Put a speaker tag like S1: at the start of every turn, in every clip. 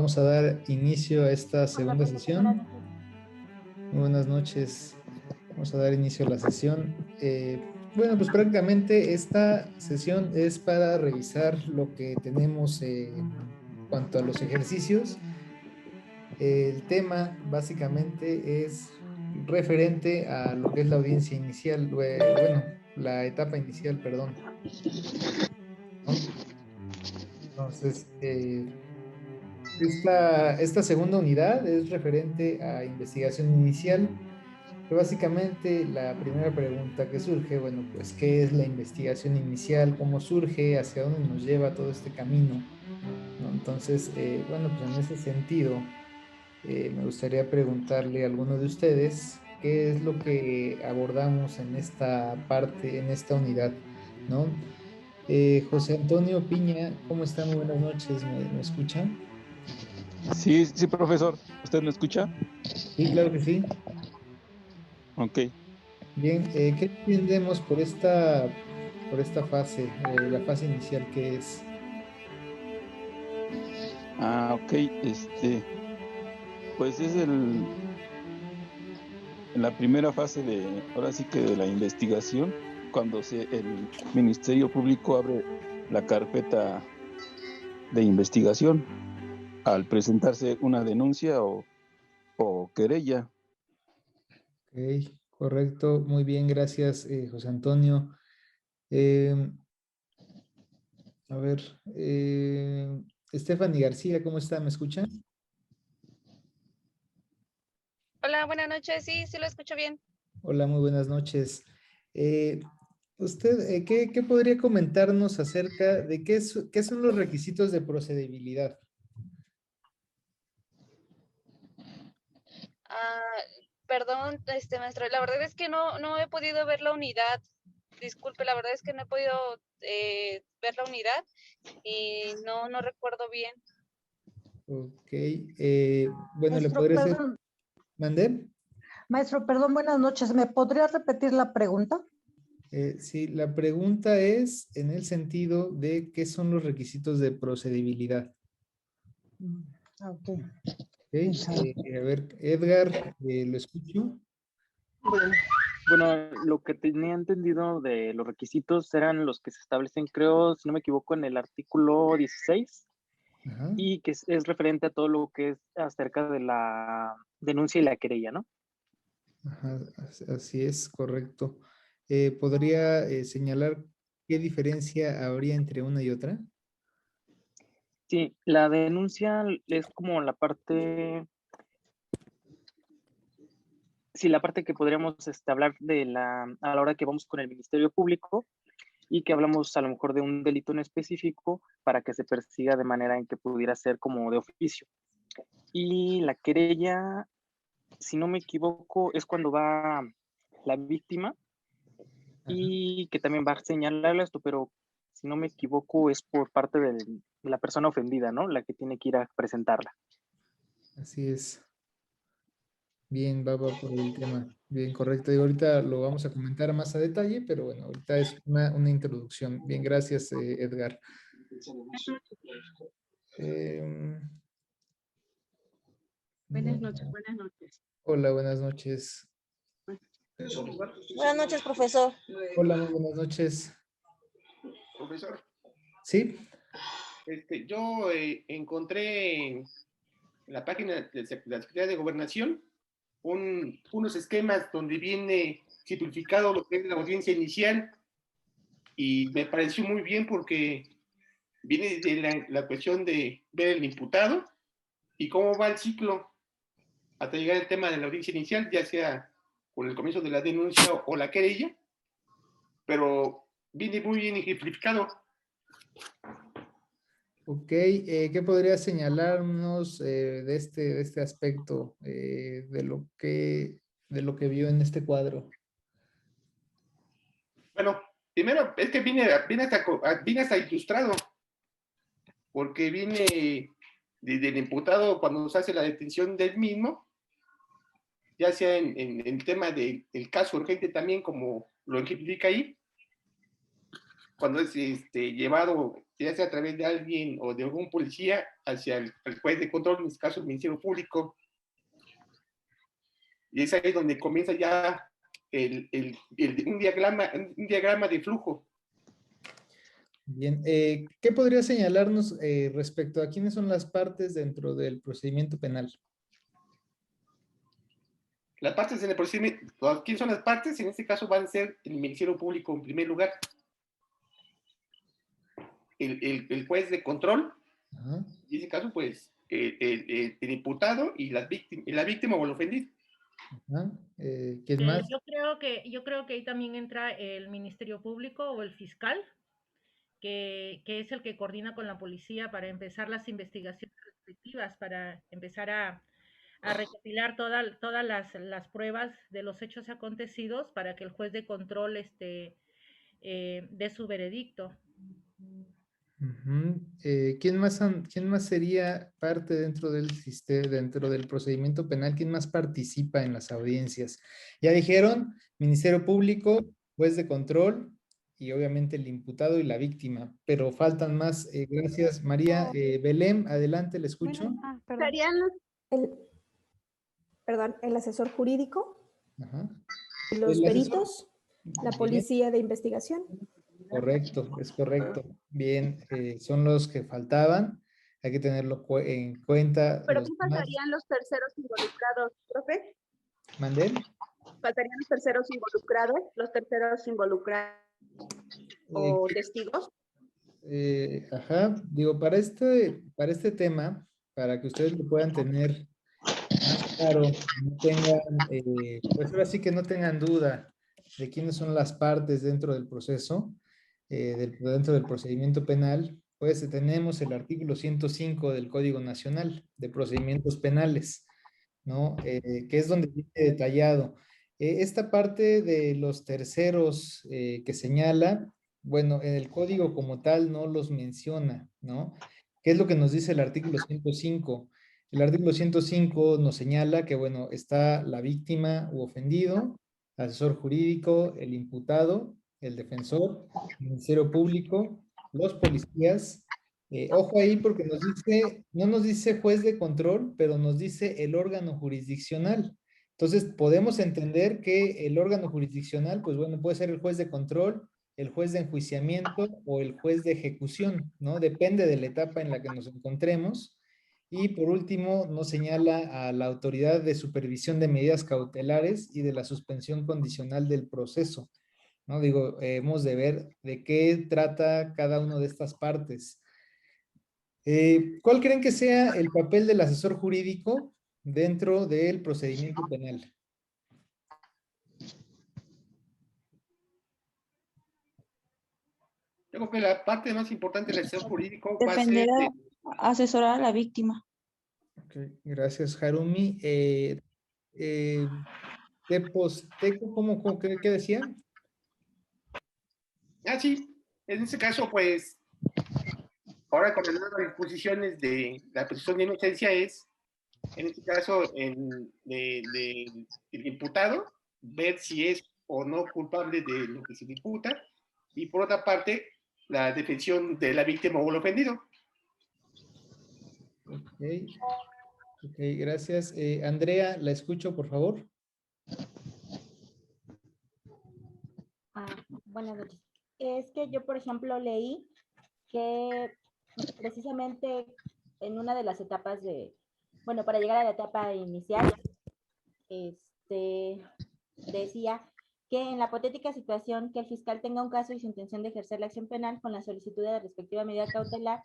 S1: vamos a dar inicio a esta segunda sesión. Muy buenas noches. Vamos a dar inicio a la sesión. Bueno, pues prácticamente esta sesión es para revisar lo que tenemos en cuanto a los ejercicios. El tema básicamente es referente a lo que es la audiencia inicial, bueno, la etapa inicial, perdón, ¿no? Entonces, esta segunda unidad es referente a investigación inicial, que básicamente la primera pregunta que surge, bueno, pues, ¿qué es la investigación inicial? ¿Cómo surge? ¿Hacia dónde nos lleva todo este camino? ¿No? Entonces, bueno, pues en ese sentido, me gustaría preguntarle a alguno de ustedes qué es lo que abordamos en esta parte, en esta unidad, ¿no? José Antonio Piña, ¿cómo está? Muy buenas noches, ¿me escucha?
S2: Sí, sí, profesor. ¿Usted me escucha?
S1: Sí, claro que sí.
S2: Ok.
S1: Bien, ¿qué entendemos por esta fase, la fase inicial que es?
S2: Ok. Pues es en la primera fase ahora sí que de la investigación, cuando el Ministerio Público abre la carpeta de investigación al presentarse una denuncia o querella.
S1: Ok, correcto, muy bien, gracias, José Antonio. Eh, a ver, Stephanie García, ¿cómo está? ¿Me escucha?
S3: Hola, buenas noches. Sí, sí lo escucho bien.
S1: Hola, muy buenas noches. Eh, usted, ¿qué podría comentarnos acerca de qué son los requisitos de procedibilidad?
S3: Ah, perdón, maestro, la verdad es que no he podido ver la unidad. Disculpe, la verdad es que no he podido ver la unidad y no recuerdo bien.
S1: Ok, bueno, le
S4: Maestro,
S1: podría hacer,
S4: perdón,
S1: ¿mandé?
S4: maestro, perdón, buenas noches. ¿Me podría repetir la pregunta?
S1: Sí, la pregunta es en el sentido de qué son los requisitos de procedibilidad.
S4: Ok.
S1: Ok, a ver, Edgar, ¿lo escucho?
S5: Bueno, lo que tenía entendido de los requisitos eran los que se establecen, creo, si no me equivoco, en el artículo 16
S1: Ajá,
S5: y que es referente a todo lo que es acerca de la denuncia y la querella, ¿no?
S1: ajá, así es, correcto. ¿Podría señalar qué diferencia habría entre una y otra?
S5: Sí, la denuncia es como la parte que podríamos hablar a la hora que vamos con el Ministerio Público y que hablamos a lo mejor de un delito en específico para que se persiga de manera en que pudiera ser como de oficio. Y la querella, si no me equivoco, es cuando va la víctima
S1: Ajá,
S5: y que también va a señalarle esto, pero si no me equivoco es por parte de la persona ofendida, ¿no? La que tiene que ir a presentarla.
S1: así es. Bien, va por el tema. Bien, correcto. Y ahorita lo vamos a comentar más a detalle, pero bueno, ahorita es una introducción. Bien, gracias, Edgar. Em,
S6: Buenas
S1: bueno,
S6: noches, buenas noches.
S1: hola, buenas noches.
S7: Buenas noches, profesor.
S1: Hola, muy buenas noches.
S8: Profesor,
S1: ¿Sí?
S8: yo encontré en la página de la Secretaría de Gobernación unos esquemas donde viene simplificado lo que es la audiencia inicial y me pareció muy bien porque viene de la cuestión de ver el imputado y cómo va el ciclo hasta llegar al tema de la audiencia inicial, ya sea con el comienzo de la denuncia o la querella, pero viene muy bien ejemplificado.
S1: Ok, ¿qué podría señalarnos de este aspecto de lo que vio en este cuadro?
S8: Bueno, primero es que viene hasta ilustrado, porque viene del imputado cuando se hace la detención del mismo, ya sea en el tema del caso urgente también, como lo ejemplifica ahí, cuando es llevado, ya sea a través de alguien o de algún policía, hacia el juez de control, en este caso el Ministerio Público. Y es ahí donde comienza ya un diagrama de flujo.
S1: Bien, ¿qué podría señalarnos respecto a quiénes son las partes dentro del procedimiento penal?
S8: Las partes en el procedimiento, ¿quiénes son las partes? En este caso van a ser el Ministerio Público en primer lugar, el juez de control,
S1: Ajá.
S8: en ese caso, pues, el imputado y la víctima o el ofendido.
S1: Ajá. ¿Quién más?
S6: Yo creo que ahí también entra el Ministerio Público o el fiscal, que es el que coordina con la policía para empezar las investigaciones respectivas, para empezar a recopilar todas las pruebas de los hechos acontecidos para que el juez de control dé su veredicto.
S1: Ujú. ¿Quién más sería parte dentro del sistema, dentro del procedimiento penal? ¿Quién más participa en las audiencias? Ya dijeron, Ministerio Público, juez de control y obviamente el imputado y la víctima, pero faltan más. Gracias, María. Belén, adelante, le escucho.
S4: Perdón. El asesor jurídico,
S1: Ajá.
S4: los
S1: El asesor.
S4: peritos, la
S1: Bien.
S4: policía de investigación.
S1: Correcto, es correcto. Bien, son los que faltaban. Hay que tenerlo en cuenta.
S7: ¿Pero
S1: los
S7: qué
S1: demás.
S7: faltarían los terceros involucrados, profe?
S1: ¿Mandé?
S7: ¿Faltarían los terceros involucrados o testigos?
S1: Ajá, digo, para este tema, para que ustedes lo puedan tener más claro, no tengan, pues ahora sí que no tengan duda de quiénes son las partes dentro del proceso, dentro del procedimiento penal, pues tenemos el artículo 105 del Código Nacional de Procedimientos Penales, ¿no? Que es donde viene detallado. Esta parte de los terceros que señala, bueno, en el código como tal no los menciona, ¿no? ¿Qué es lo que nos dice el artículo 105? El artículo 105 nos señala que, bueno, está la víctima u ofendido, asesor jurídico, el imputado, el defensor, el Ministerio Público, los policías. Ojo ahí porque no nos dice juez de control, pero nos dice el órgano jurisdiccional. Entonces, podemos entender que el órgano jurisdiccional, pues bueno, puede ser el juez de control, el juez de enjuiciamiento o el juez de ejecución, ¿no? Depende de la etapa en la que nos encontremos. Y por último, nos señala a la autoridad de supervisión de medidas cautelares y de la suspensión condicional del proceso, ¿no? Digo, hemos de ver de qué trata cada una de estas partes. ¿Cuál creen que sea el papel del asesor jurídico dentro del procedimiento penal?
S8: Yo creo que la parte más importante del asesor jurídico va a ser...
S9: Defender, asesorar a la víctima.
S1: Ok, gracias, Harumi. ¿Qué decía?
S8: Sí, en este caso, pues, ahora con las nuevas disposiciones de la presunción de inocencia es, en este caso, el imputado, ver si es o no culpable de lo que se le imputa, y por otra parte, la defensión de la víctima o el ofendido.
S1: Ok, gracias. Andrea, la escucho, por favor.
S10: Buenas noches. Es que yo, por ejemplo, leí que precisamente en una de las etapas para llegar a la etapa inicial, decía que en la hipotética situación que el fiscal tenga un caso y su intención de ejercer la acción penal con la solicitud de la respectiva medida cautelar,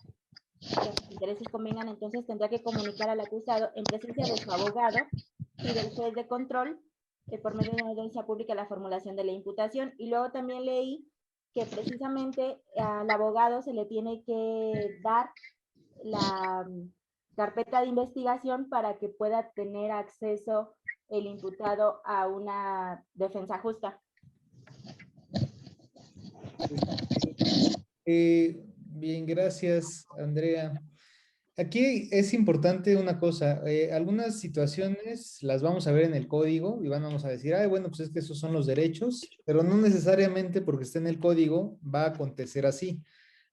S10: que sus intereses convengan, entonces tendrá que comunicar al acusado en presencia de su abogado y del juez de control por medio de una audiencia pública la formulación de la imputación. Y luego también leí que precisamente al abogado se le tiene que dar la carpeta de investigación para que pueda tener acceso el imputado a una defensa justa.
S1: Bien, gracias, Andrea. Aquí es importante una cosa, algunas situaciones las vamos a ver en el código y vamos a decir, ay, bueno, pues es que esos son los derechos, pero no necesariamente porque esté en el código va a acontecer así.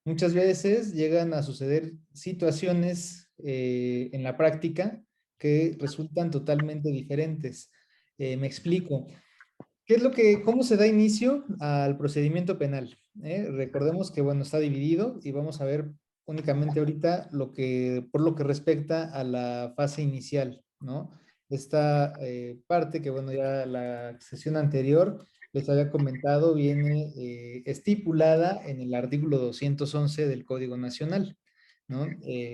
S1: Muchas veces llegan a suceder situaciones en la práctica que resultan totalmente diferentes. Me explico. ¿Cómo se da inicio al procedimiento penal? Recordemos que, bueno, está dividido y vamos a ver únicamente ahorita por lo que respecta a la fase inicial, ¿no? Esta parte que, bueno, ya la sesión anterior les había comentado, viene estipulada en el artículo 211 del Código Nacional, ¿no?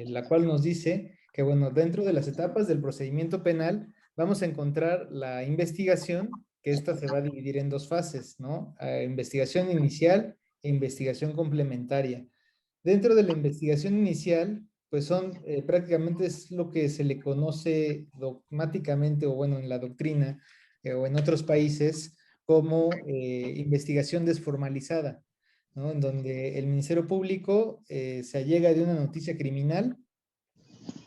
S1: La cual nos dice que, bueno, dentro de las etapas del procedimiento penal vamos a encontrar la investigación, que esta se va a dividir en dos fases, ¿no? Investigación inicial e investigación complementaria. Dentro de la investigación inicial, pues prácticamente es lo que se le conoce dogmáticamente, o bueno, en la doctrina, o en otros países, como investigación desformalizada, ¿no? En donde el Ministerio Público se allega de una noticia criminal.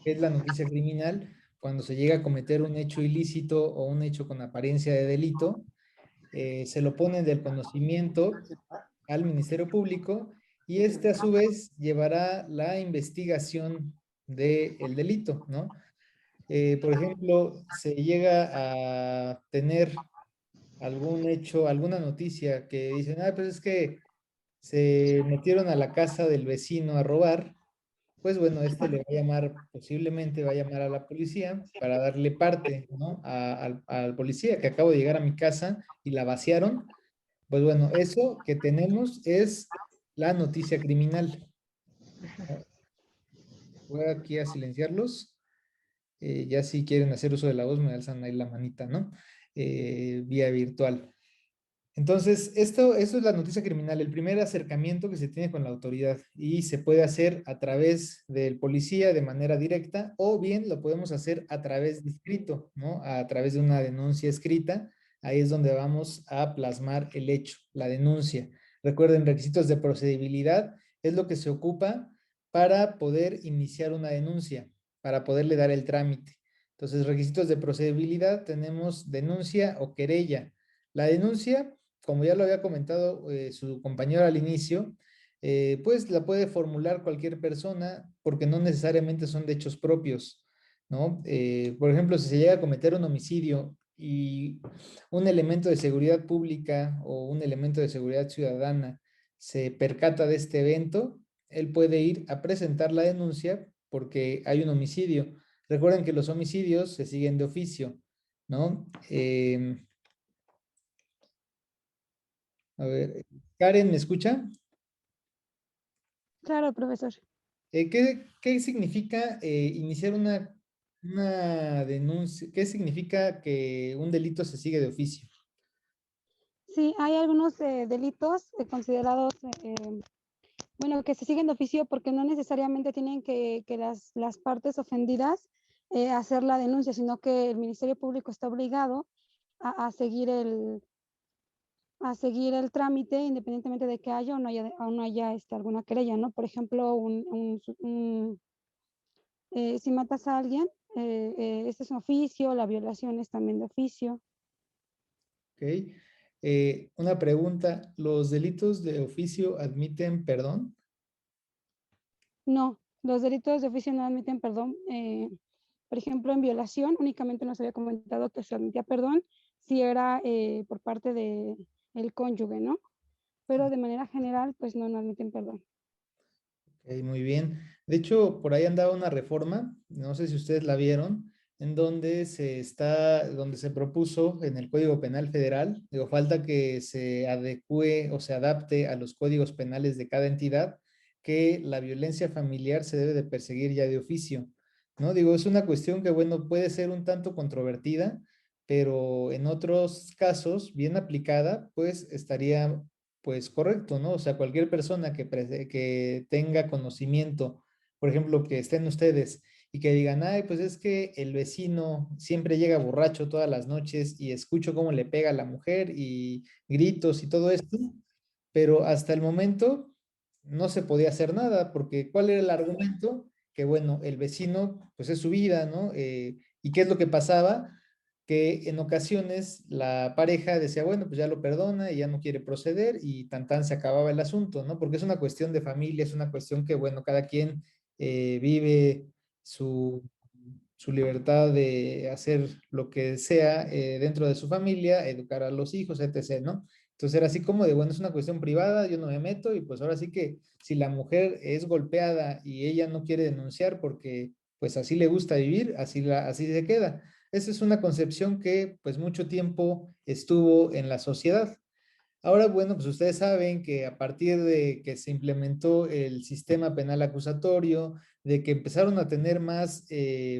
S1: ¿Qué es la noticia criminal? Cuando se llega a cometer un hecho ilícito o un hecho con apariencia de delito, se lo pone del conocimiento al Ministerio Público y este a su vez llevará la investigación del delito, ¿no? Por ejemplo, se llega a tener algún hecho, alguna noticia que dicen, ah, pues es que se metieron a la casa del vecino a robar, pues bueno, este le va a llamar, posiblemente va a llamar a la policía para darle parte, ¿no? Al policía que acabo de llegar a mi casa y la vaciaron. Pues bueno, eso que tenemos es la noticia criminal. Voy aquí a silenciarlos. Ya si quieren hacer uso de la voz, me alzan ahí la manita, ¿no? Vía virtual. Entonces, eso es la noticia criminal, el primer acercamiento que se tiene con la autoridad y se puede hacer a través del policía de manera directa o bien lo podemos hacer a través de escrito, ¿no? A través de una denuncia escrita. Ahí es donde vamos a plasmar el hecho, la denuncia. Recuerden, requisitos de procedibilidad es lo que se ocupa para poder iniciar una denuncia, para poderle dar el trámite. Entonces, requisitos de procedibilidad tenemos denuncia o querella. La denuncia, como ya lo había comentado su compañero al inicio, pues la puede formular cualquier persona porque no necesariamente son de hechos propios, ¿no? Por ejemplo, si se llega a cometer un homicidio y un elemento de seguridad pública o un elemento de seguridad ciudadana se percata de este evento, él puede ir a presentar la denuncia porque hay un homicidio. Recuerden que los homicidios se siguen de oficio, ¿no? A ver, Karen, ¿me escucha?
S11: Claro, profesor.
S1: ¿Qué significa iniciar una denuncia? ¿Qué significa que un delito se sigue de oficio?
S11: Sí, hay algunos delitos considerados, bueno, que se siguen de oficio porque no necesariamente tienen que las partes ofendidas hacer la denuncia, sino que el Ministerio Público está obligado a seguir el trámite independientemente de que haya o no haya alguna querella, ¿no? Por ejemplo, si matas a alguien, este es un oficio, la violación es también de oficio.
S1: Ok. Una pregunta, ¿los delitos de oficio admiten perdón?
S11: No, los delitos de oficio no admiten perdón. Por ejemplo, en violación únicamente nos había comentado que se admitía perdón si era por parte del cónyuge, ¿no? Pero de manera general, pues no admiten perdón.
S1: Ok, muy bien. De hecho, por ahí andaba una reforma, no sé si ustedes la vieron, en donde se propuso en el Código Penal Federal, digo, falta que se adecue o se adapte a los códigos penales de cada entidad, que la violencia familiar se debe de perseguir ya de oficio, ¿no? Digo, es una cuestión que, bueno, puede ser un tanto controvertida, pero en otros casos, bien aplicada, pues estaría pues correcto, ¿no? O sea, cualquier persona que tenga conocimiento, por ejemplo, que estén ustedes y que digan, ay, pues es que el vecino siempre llega borracho todas las noches y escucho cómo le pega a la mujer y gritos y todo esto, pero hasta el momento no se podía hacer nada, porque ¿cuál era el argumento? que bueno, el vecino, pues es su vida, ¿no? ¿Y qué es lo que pasaba? Que en ocasiones la pareja decía, bueno, pues ya lo perdona y ya no quiere proceder y tan tan se acababa el asunto, ¿no? Porque es una cuestión de familia, es una cuestión que, bueno, cada quien vive su, su libertad de hacer lo que sea dentro de su familia, educar a los hijos, etc., ¿no? Entonces era así como de, bueno, es una cuestión privada, yo no me meto y pues ahora sí que si la mujer es golpeada y ella no quiere denunciar porque pues así le gusta vivir, así se queda. Esa es una concepción que pues mucho tiempo estuvo en la sociedad. Ahora, bueno, pues ustedes saben que a partir de que se implementó el sistema penal acusatorio, de que empezaron a tener más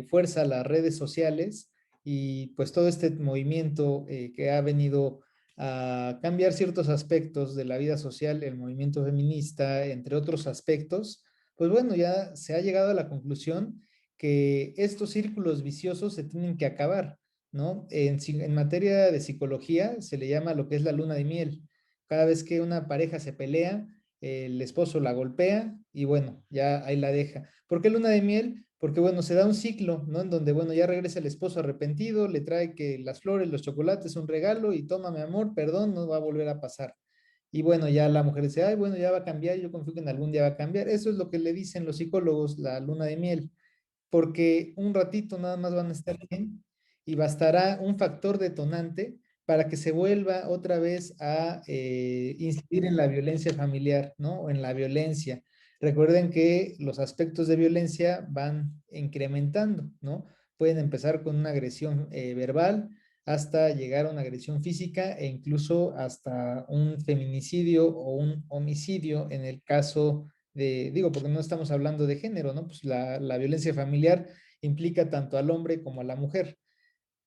S1: fuerza las redes sociales y pues todo este movimiento que ha venido a cambiar ciertos aspectos de la vida social, el movimiento feminista, entre otros aspectos, pues bueno, ya se ha llegado a la conclusión que estos círculos viciosos se tienen que acabar, ¿no? En materia de psicología se le llama lo que es la luna de miel. Cada vez que una pareja se pelea, el esposo la golpea y bueno, ya ahí la deja. ¿Por qué luna de miel? Porque bueno, se da un ciclo, ¿no? En donde bueno, ya regresa el esposo arrepentido, le trae que las flores, los chocolates, un regalo y toma mi amor, perdón, no va a volver a pasar. Y bueno, ya la mujer dice, ay, bueno, ya va a cambiar, yo confío que en algún día va a cambiar. Eso es lo que le dicen los psicólogos, la luna de miel, porque un ratito nada más van a estar bien y bastará un factor detonante para que se vuelva otra vez a incidir en la violencia familiar, ¿no? O en la violencia. Recuerden que los aspectos de violencia van incrementando, ¿no? Pueden empezar con una agresión verbal hasta llegar a una agresión física e incluso hasta un feminicidio o un homicidio en el caso digo, porque no estamos hablando de género, ¿no? Pues la violencia familiar implica tanto al hombre como a la mujer.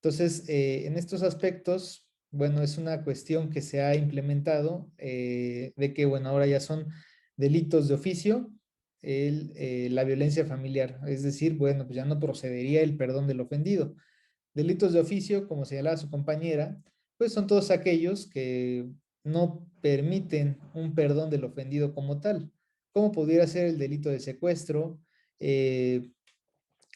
S1: Entonces, en estos aspectos, bueno, es una cuestión que se ha implementado de que, bueno, ahora ya son delitos de oficio la violencia familiar. Es decir, bueno, pues ya no procedería el perdón del ofendido. Delitos de oficio, como señalaba su compañera, pues son todos aquellos que no permiten un perdón del ofendido como tal, como pudiera ser el delito de secuestro, eh,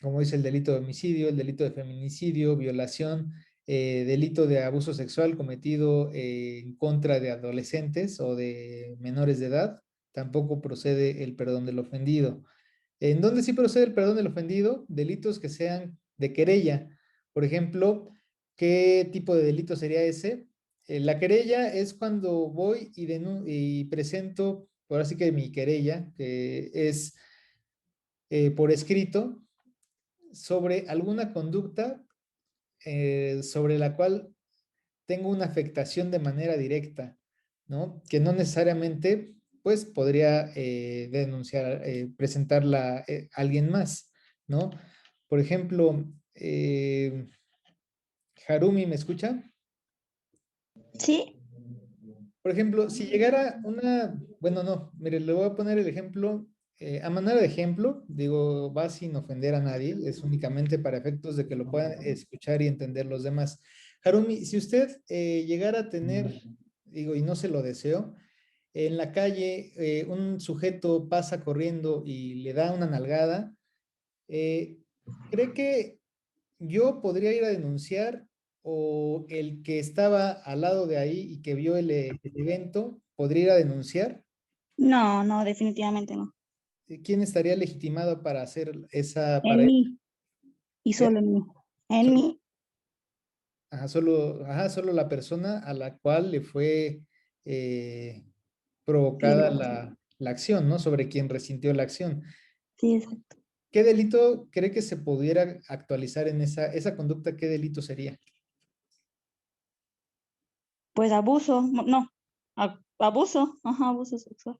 S1: como dice el delito de homicidio, el delito de feminicidio, violación, delito de abuso sexual cometido en contra de adolescentes o de menores de edad, tampoco procede el perdón del ofendido. ¿En dónde sí procede el perdón del ofendido? Delitos que sean de querella. Por ejemplo, ¿qué tipo de delito sería ese? La querella es cuando voy y presento, ahora sí que mi querella, que es por escrito, sobre alguna conducta sobre la cual tengo una afectación de manera directa, ¿no? Que no necesariamente, pues, podría denunciar, presentarla a alguien más, ¿no? Por ejemplo, Harumi, ¿me escucha?
S9: Sí,
S1: Por ejemplo, si llegara bueno, no, mire, le voy a poner el ejemplo, a manera de ejemplo, digo, va sin ofender a nadie, es únicamente para efectos de que lo puedan escuchar y entender los demás. Harumi, si usted llegara a tener, digo, y no se lo deseo, en la calle un sujeto pasa corriendo y le da una nalgada, eh, ¿cree que yo podría ir a denunciar o el que estaba al lado de ahí y que vio el evento podría ir a denunciar?
S9: no, no, definitivamente no.
S1: ¿Quién estaría legitimado para hacer esa,
S9: En mí y
S1: ¿eh?
S9: solo en mí. En
S1: So-
S9: mí,
S1: solo la persona a la cual le fue eh,
S9: sí,
S1: provocada la acción, ¿no? Sobre quien resintió la acción.
S9: sí, exacto.
S1: ¿Qué delito cree que se pudiera actualizar en esa conducta? ¿Qué delito sería?
S9: Pues abuso, no, abuso, ajá, abuso sexual.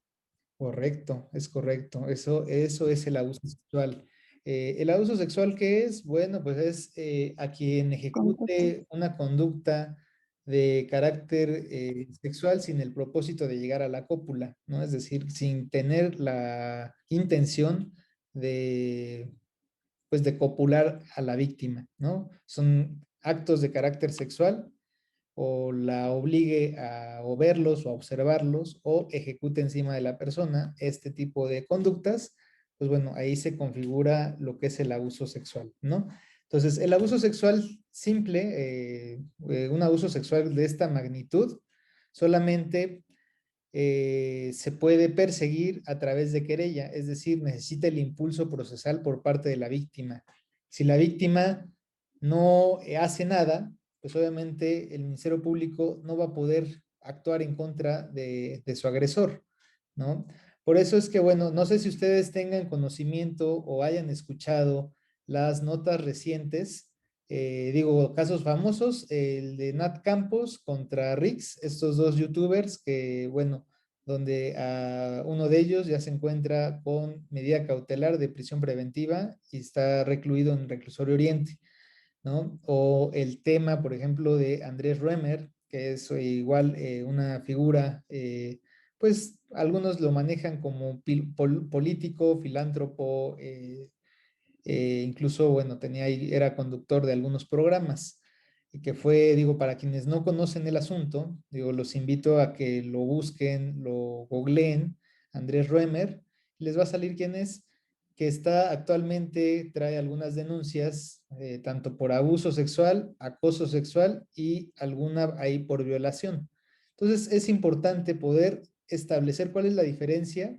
S1: Correcto, es correcto. Eso es el abuso sexual. ¿El abuso sexual qué es? Bueno, pues es a quien
S9: Contacto.
S1: ejecute una conducta de carácter sexual sin el propósito de llegar a la cópula, ¿no? Es decir, sin tener la intención de, pues, de copular a la víctima, ¿no? Son actos de carácter sexual o la obligue a o verlos o a observarlos o ejecute encima de la persona este tipo de conductas pues bueno, ahí se configura lo que es el abuso sexual, ¿no? Entonces, el abuso sexual simple, un abuso sexual de esta magnitud, solamente se puede perseguir a través de querella, es decir, necesita el impulso procesal por parte de la víctima. Si la víctima no hace nada, pues obviamente el Ministerio Público no va a poder actuar en contra de su agresor, ¿no? Por eso es que, bueno, no sé si ustedes tengan conocimiento o hayan escuchado las notas recientes, digo, casos famosos, el de Nat Campos contra Rix, estos dos youtubers que, bueno, donde uno de ellos ya se encuentra con medida cautelar de prisión preventiva y está recluido en Reclusorio Oriente, ¿no? O el tema, por ejemplo, de Andrés Römer, que es igual una figura, pues algunos lo manejan como político, filántropo, incluso, bueno, era conductor de algunos programas, y que fue, digo, para quienes no conocen el asunto, digo, los invito a que lo busquen, lo googleen, Andrés Römer, les va a salir quién es, que está actualmente, trae algunas denuncias, tanto por abuso sexual, acoso sexual y alguna ahí por violación. Entonces, es importante poder establecer cuál es la diferencia,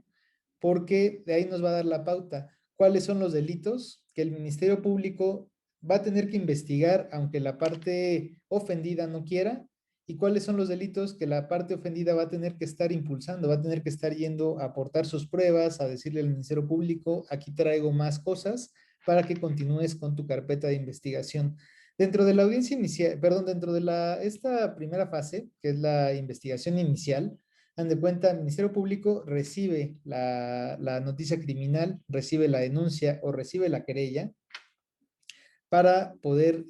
S1: porque de ahí nos va a dar la pauta. ¿Cuáles son los delitos que el Ministerio Público va a tener que investigar aunque la parte ofendida no quiera? ¿Y cuáles son los delitos que la parte ofendida va a tener que estar impulsando? Va a tener que estar yendo a aportar sus pruebas, a decirle al Ministerio Público, aquí traigo más cosas para que continúes con tu carpeta de investigación. Dentro de la audiencia inicial, perdón, dentro de esta primera fase, que es la investigación inicial, dan de cuenta, el Ministerio Público recibe la noticia criminal, recibe la denuncia o recibe la querella para poder,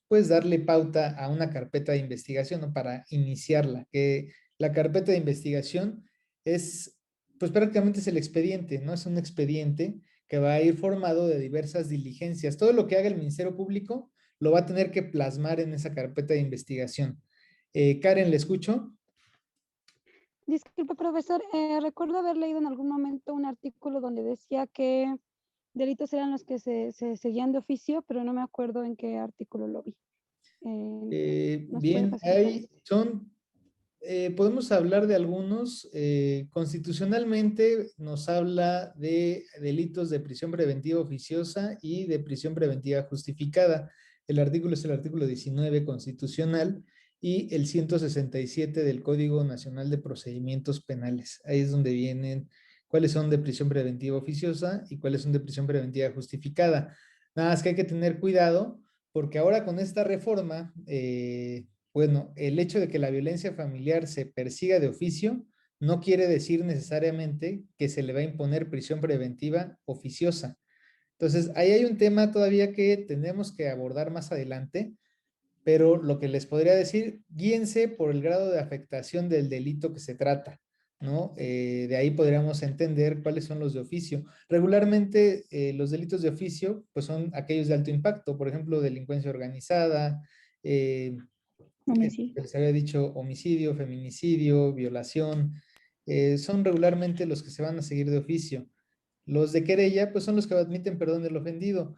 S1: pues, darle pauta a una carpeta de investigación o para iniciarla, que la carpeta de investigación es, pues prácticamente es el expediente, ¿no? Es un expediente que va a ir formado de diversas diligencias. Todo lo que haga el Ministerio Público lo va a tener que plasmar en esa carpeta de investigación. Karen, ¿le escucho?
S11: Disculpe, profesor, recuerdo haber leído en algún momento un artículo donde decía que delitos eran los que se seguían de oficio, pero no me acuerdo en qué artículo lo vi. ¿Nos puede
S1: Bien,
S11: facilitar?
S1: podemos hablar de algunos. Constitucionalmente nos habla de delitos de prisión preventiva oficiosa y de prisión preventiva justificada. El artículo es el artículo 19 constitucional y el 167 del Código Nacional de Procedimientos Penales. Ahí es donde vienen cuáles son de prisión preventiva oficiosa y cuáles son de prisión preventiva justificada. Nada más que hay que tener cuidado porque ahora con esta reforma, bueno, el hecho de que la violencia familiar se persiga de oficio no quiere decir necesariamente que se le va a imponer prisión preventiva oficiosa. Entonces, ahí hay un tema todavía que tenemos que abordar más adelante, pero lo que les podría decir, guíense por el grado de afectación del delito que se trata, ¿no? De ahí podríamos entender cuáles son los de oficio. Regularmente los delitos de oficio pues son aquellos de alto impacto, por ejemplo, delincuencia organizada, les había dicho homicidio, feminicidio, violación, son regularmente los que se van a seguir de oficio. Los de querella pues son los que admiten perdón del ofendido.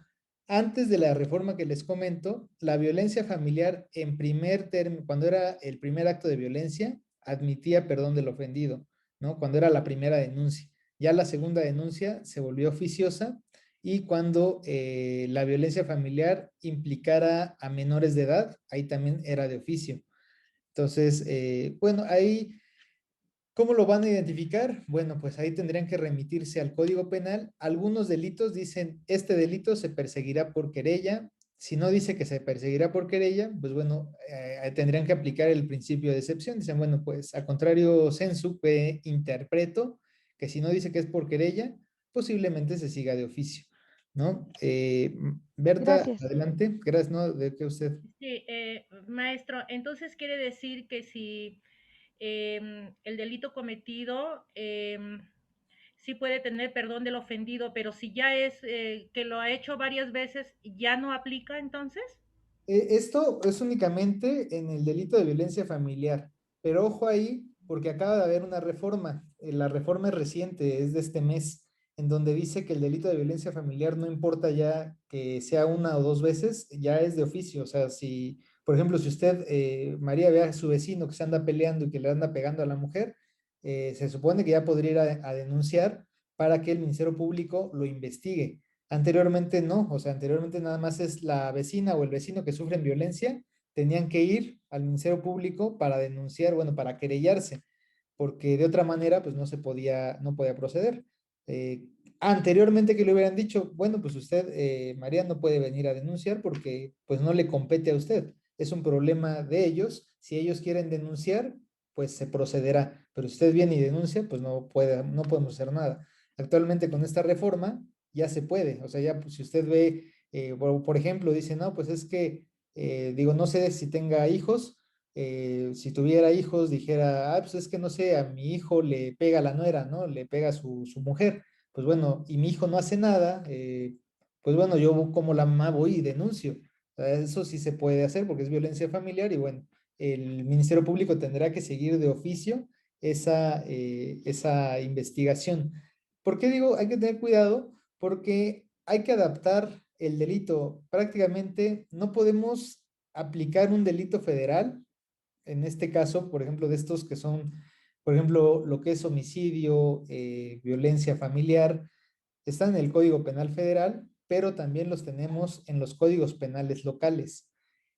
S1: Antes de la reforma que les comento, la violencia familiar en primer término, cuando era el primer acto de violencia, admitía perdón del ofendido, ¿no? Cuando era la primera denuncia. Ya la segunda denuncia se volvió oficiosa y cuando la violencia familiar implicara a menores de edad, ahí también era de oficio. Entonces, bueno, ahí ¿cómo lo van a identificar? Bueno, pues ahí tendrían que remitirse al Código Penal. Algunos delitos dicen, este delito se perseguirá por querella. Si no dice que se perseguirá por querella, pues bueno, tendrían que aplicar el principio de excepción. Dicen, bueno, pues a contrario sensu, que interpreto que si no dice que es por querella, posiblemente se siga de oficio, ¿no? Berta,
S11: Gracias.
S1: adelante. Gracias, ¿no? ¿De qué usted?
S6: Sí, maestro, entonces quiere decir que si el delito cometido sí puede tener perdón del ofendido, pero si ya es que lo ha hecho varias veces, ¿ya no aplica entonces?
S1: Esto es únicamente en el delito de violencia familiar, pero ojo ahí, porque acaba de haber una reforma. La reforma es reciente, es de este mes. en donde dice que el delito de violencia familiar no importa ya que sea una o dos veces, ya es de oficio. O sea, si, por ejemplo, si usted, María, ve a su vecino que se anda peleando y que le anda pegando a la mujer, se supone que ya podría ir a denunciar para que el Ministerio Público lo investigue. Anteriormente no, o sea, anteriormente nada más es la vecina o el vecino que sufren violencia, tenían que ir al Ministerio Público para denunciar, bueno, para querellarse, porque de otra manera, pues no podía proceder. Eh, Anteriormente que le hubieran dicho, bueno, pues usted, María, no puede venir a denunciar porque pues no le compete a usted. Es un problema de ellos. Si ellos quieren denunciar, pues se procederá. Pero si usted viene y denuncia, pues no podemos hacer nada. Actualmente con esta reforma ya se puede. O sea, ya pues, si usted ve, por ejemplo, dice, no, pues es que, digo, no sé si tenga hijos. Si tuviera hijos, dijera, ah, pues es que no sé, a mi hijo le pega la nuera, ¿no? Le pega su mujer. Pues bueno, y mi hijo no hace nada, pues bueno, yo como la mamá voy y denuncio. O sea, eso sí se puede hacer porque es violencia familiar y bueno, el Ministerio Público tendrá que seguir de oficio esa investigación. ¿Por qué digo hay que tener cuidado? Porque hay que adaptar el delito. Prácticamente no podemos aplicar un delito federal, en este caso, por ejemplo, de estos que son, por ejemplo, lo que es homicidio, violencia familiar, están en el Código Penal Federal, pero también los tenemos en los códigos penales locales.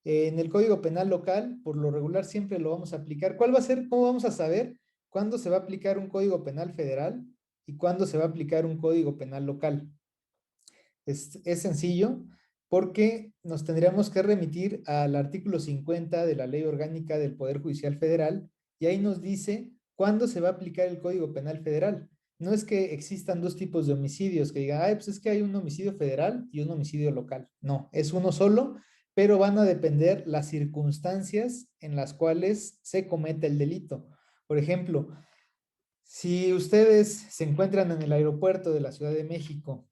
S1: En el Código Penal local, por lo regular, siempre lo vamos a aplicar. ¿Cuál va a ser? ¿Cómo vamos a saber cuándo se va a aplicar un Código Penal Federal y cuándo se va a aplicar un Código Penal local? Es sencillo porque nos tendríamos que remitir al artículo 50 de la Ley Orgánica del Poder Judicial Federal y ahí nos dice cuándo se va a aplicar el Código Penal Federal. No es que existan dos tipos de homicidios, que digan, ay, pues es que hay un homicidio federal y un homicidio local. No, es uno solo, pero van a depender las circunstancias en las cuales se comete el delito. Por ejemplo, si ustedes se encuentran en el aeropuerto de la Ciudad de México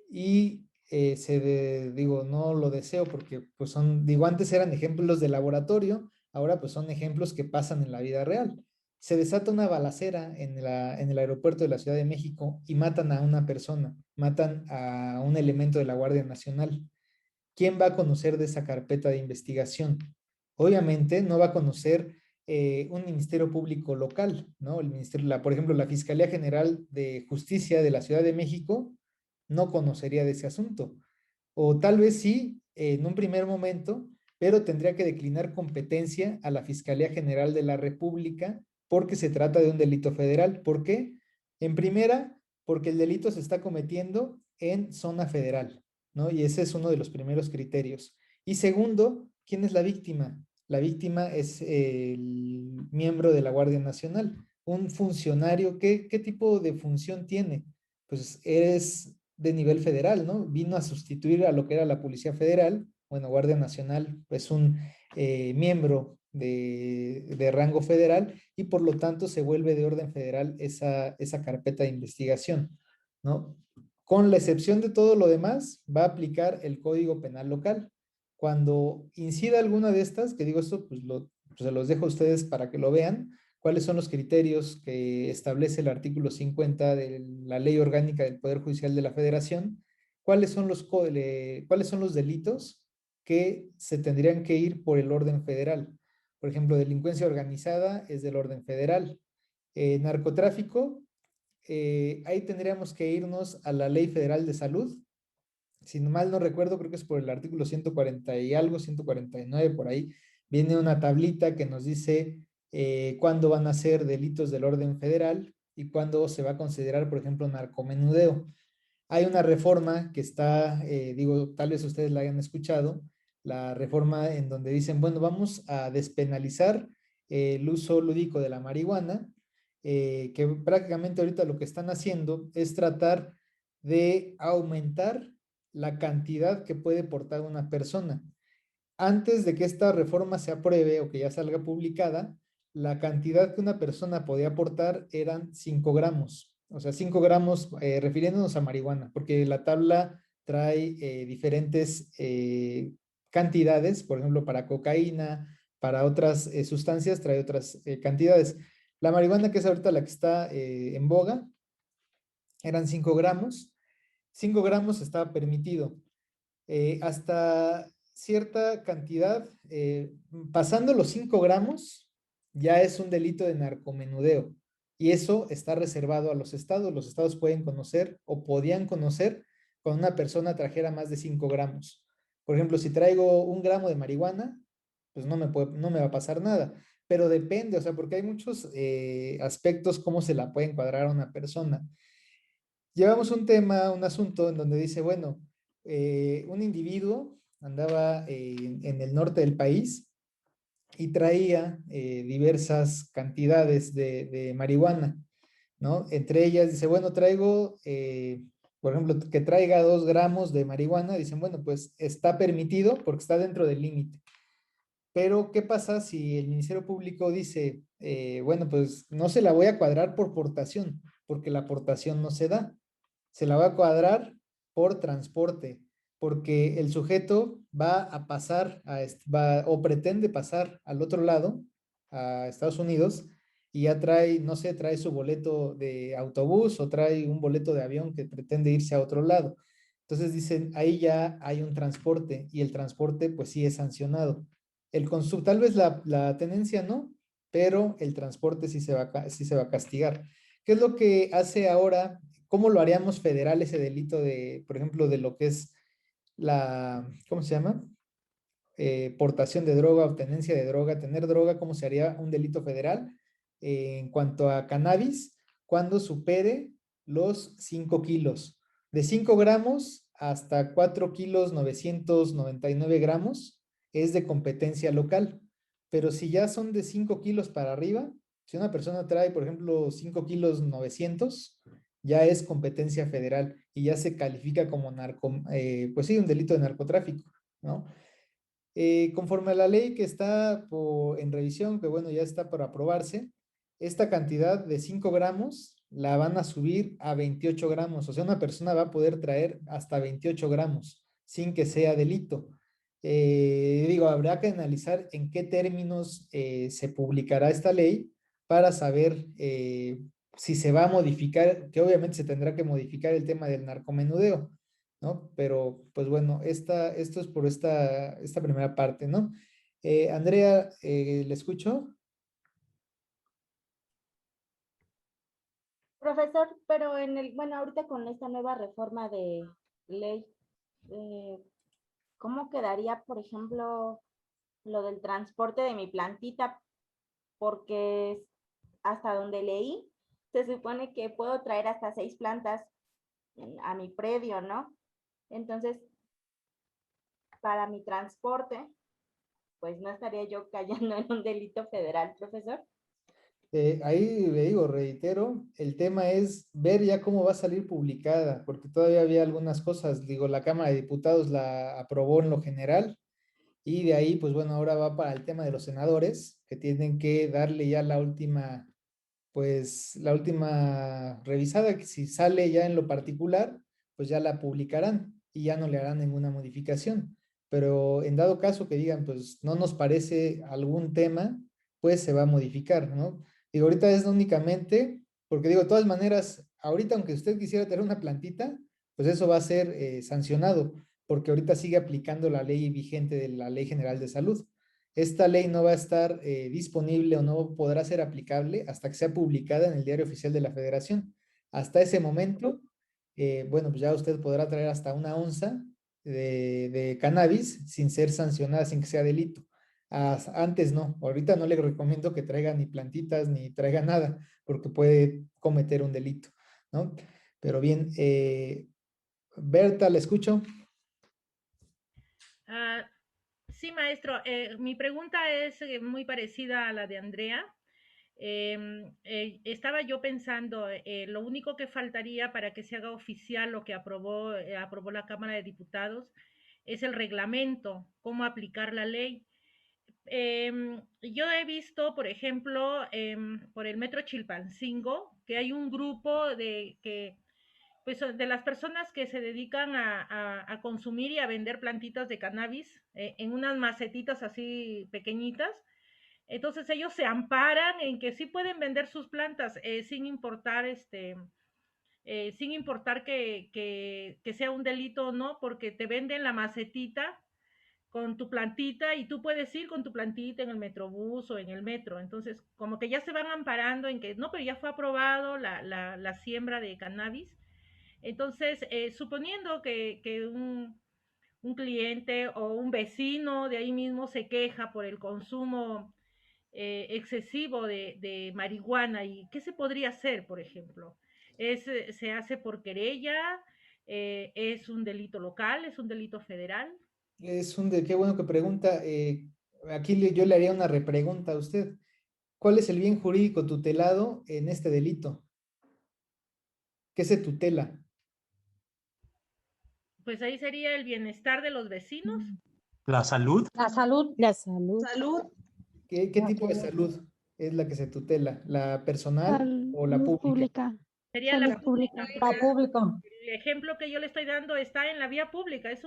S1: y digo, no lo deseo porque pues digo, antes eran ejemplos de laboratorio, ahora pues son ejemplos que pasan en la vida real. Se desata una balacera en el aeropuerto de la Ciudad de México y matan a una persona, matan a un elemento de la Guardia Nacional. ¿Quién va a conocer de esa carpeta de investigación? Obviamente no va a conocer un ministerio público local, ¿no? Por ejemplo, la Fiscalía General de Justicia de la Ciudad de México no conocería de ese asunto. O tal vez sí, en un primer momento, pero tendría que declinar competencia a la Fiscalía General de la República porque se trata de un delito federal. ¿Por qué? En primera, porque el delito se está cometiendo en zona federal, ¿no? Y ese es uno de los primeros criterios. Y segundo, ¿quién es la víctima? La víctima es el miembro de la Guardia Nacional, un funcionario. ¿Qué tipo de función tiene? Pues es de nivel federal, ¿no? Vino a sustituir a lo que era la Policía Federal. Bueno, Guardia Nacional es un miembro de rango federal y por lo tanto se vuelve de orden federal esa carpeta de investigación, ¿no? Con la excepción de todo lo demás, va a aplicar el Código Penal local. Cuando incida alguna de estas, que digo esto, pues se los dejo a ustedes para que lo vean, cuáles son los criterios que establece el artículo 50 de la Ley Orgánica del Poder Judicial de la Federación, cuáles son los delitos que se tendrían que ir por el orden federal. Por ejemplo, delincuencia organizada es del orden federal. Narcotráfico, ahí tendríamos que irnos a la Ley Federal de Salud. Si mal no recuerdo, creo que es por el artículo 140 y algo, 149, por ahí, viene una tablita que nos dice cuándo van a ser delitos del orden federal y cuándo se va a considerar, por ejemplo, narcomenudeo. Hay una reforma que está, digo, tal vez ustedes la hayan escuchado, la reforma en donde dicen, bueno, vamos a despenalizar el uso lúdico de la marihuana, que prácticamente ahorita lo que están haciendo es tratar de aumentar la cantidad que puede portar una persona. Antes de que esta reforma se apruebe o que ya salga publicada, la cantidad que una persona podía aportar eran 5 gramos. O sea, 5 gramos refiriéndonos a marihuana, porque la tabla trae diferentes cantidades, por ejemplo, para cocaína, para otras sustancias trae otras cantidades. La marihuana, que es ahorita la que está en boga, eran 5 gramos. 5 gramos estaba permitido. Hasta cierta cantidad, pasando los 5 gramos, ya es un delito de narcomenudeo. Y eso está reservado a los estados. Los estados pueden conocer o podían conocer cuando una persona trajera más de 5 gramos. Por ejemplo, si traigo 1 gramo de marihuana, pues no me va a pasar nada. Pero depende, o sea, porque hay muchos aspectos cómo se la puede encuadrar a una persona. Llevamos un tema, un asunto en donde dice, bueno, un individuo andaba en el norte del país y traía diversas cantidades de marihuana, ¿no? Entre ellas dice, bueno, traigo, por ejemplo, que traiga 2 gramos de marihuana, dicen, bueno, pues está permitido porque está dentro del límite. Pero, ¿qué pasa si el Ministerio Público dice, bueno, pues no se la voy a cuadrar por portación, porque la portación no se da? Se la va a cuadrar por transporte, porque el sujeto va a pasar o pretende pasar al otro lado, a Estados Unidos, y ya trae, no sé, trae su boleto de autobús o trae un boleto de avión que pretende irse a otro lado. Entonces dicen, ahí ya hay un transporte y el transporte pues sí es sancionado. El consumo, tal vez la tenencia no, pero el transporte sí se va a castigar. ¿Qué es lo que hace ahora? ¿Cómo lo haríamos federal ese delito de, por ejemplo, de lo que es ¿cómo se llama? Portación de droga o tenencia de droga, tener droga, ¿cómo se haría un delito federal? En cuanto a cannabis, cuando supere los 5 kilos. De 5 gramos hasta 4 kilos 999 gramos es de competencia local. Pero si ya son de 5 kilos para arriba, si una persona trae, por ejemplo, 5 kilos 900, ya es competencia federal y ya se califica como pues sí, un delito de narcotráfico, ¿no? Conforme a la ley que está en revisión, que bueno, ya está por aprobarse, esta cantidad de 5 gramos la van a subir a 28 gramos. O sea, una persona va a poder traer hasta 28 gramos sin que sea delito. Digo, habrá que analizar en qué términos se publicará esta ley para saber si se va a modificar, que obviamente se tendrá que modificar el tema del narcomenudeo, ¿no? Pero, pues bueno, esto es por esta primera parte, ¿no? Andrea, ¿le escucho?
S10: Profesor, pero bueno, ahorita con esta nueva reforma de ley, eh, ¿cómo quedaría, por ejemplo, lo del transporte de mi plantita? Porque hasta donde leí, se supone que puedo traer hasta 6 plantas a mi predio, ¿no? Entonces, para mi transporte, pues no estaría yo cayendo en un delito federal, profesor.
S1: Ahí le digo, reitero, el tema es ver ya cómo va a salir publicada, porque todavía había algunas cosas, digo, la Cámara de Diputados la aprobó en lo general y de ahí, pues bueno, ahora va para el tema de los senadores, que tienen que darle ya pues la última revisada, que si sale ya en lo particular, pues ya la publicarán y ya no le harán ninguna modificación. Pero en dado caso que digan, pues no nos parece algún tema, pues se va a modificar, ¿no? Digo, ahorita es únicamente, porque digo, de todas maneras, ahorita aunque usted quisiera tener una plantita, pues eso va a ser sancionado, porque ahorita sigue aplicando la ley vigente de la Ley General de Salud. Esta ley no va a estar disponible o no podrá ser aplicable hasta que sea publicada en el Diario Oficial de la Federación. Hasta ese momento, bueno, pues ya usted podrá traer hasta 1 onza de cannabis sin ser sancionada, sin que sea delito. Antes no, ahorita no le recomiendo que traiga ni plantitas ni traiga nada, porque puede cometer un delito, ¿no? Pero bien, Berta, ¿le escucho?
S6: Ah, sí, maestro. Mi pregunta es muy parecida a la de Andrea. Estaba yo pensando, lo único que faltaría para que se haga oficial lo que aprobó la Cámara de Diputados es el reglamento, cómo aplicar la ley. Yo he visto, por ejemplo, por el Metro Chilpancingo, que hay un grupo pues, de las personas que se dedican a consumir y a vender plantitas de cannabis en unas macetitas así pequeñitas. Entonces ellos se amparan en que sí pueden vender sus plantas sin importar sin importar que sea un delito o no, porque te venden la macetita con tu plantita y tú puedes ir con tu plantita en el metrobús o en el metro. Entonces, como que ya se van amparando en que, no, pero ya fue aprobado la siembra de cannabis. Entonces, suponiendo que un cliente o un vecino de ahí mismo se queja por el consumo excesivo de marihuana, ¿y qué se podría hacer, por ejemplo? ¿Se hace por querella? ¿Es un delito local? ¿Es un delito federal?
S1: Qué bueno que pregunta. Aquí yo le haría una repregunta a usted. ¿Cuál es el bien jurídico tutelado en este delito? ¿Qué se tutela?
S6: Pues ahí sería el bienestar de los vecinos.
S12: ¿La salud?
S4: La salud.
S9: La salud.
S7: Salud.
S1: ¿Qué tipo de salud es la que se tutela? ¿La personal o la
S11: Salud
S1: pública?
S11: pública.
S6: Sería
S11: Salud
S6: la
S11: pública.
S4: La pública.
S6: El ejemplo que yo le estoy dando está en la vía pública. Es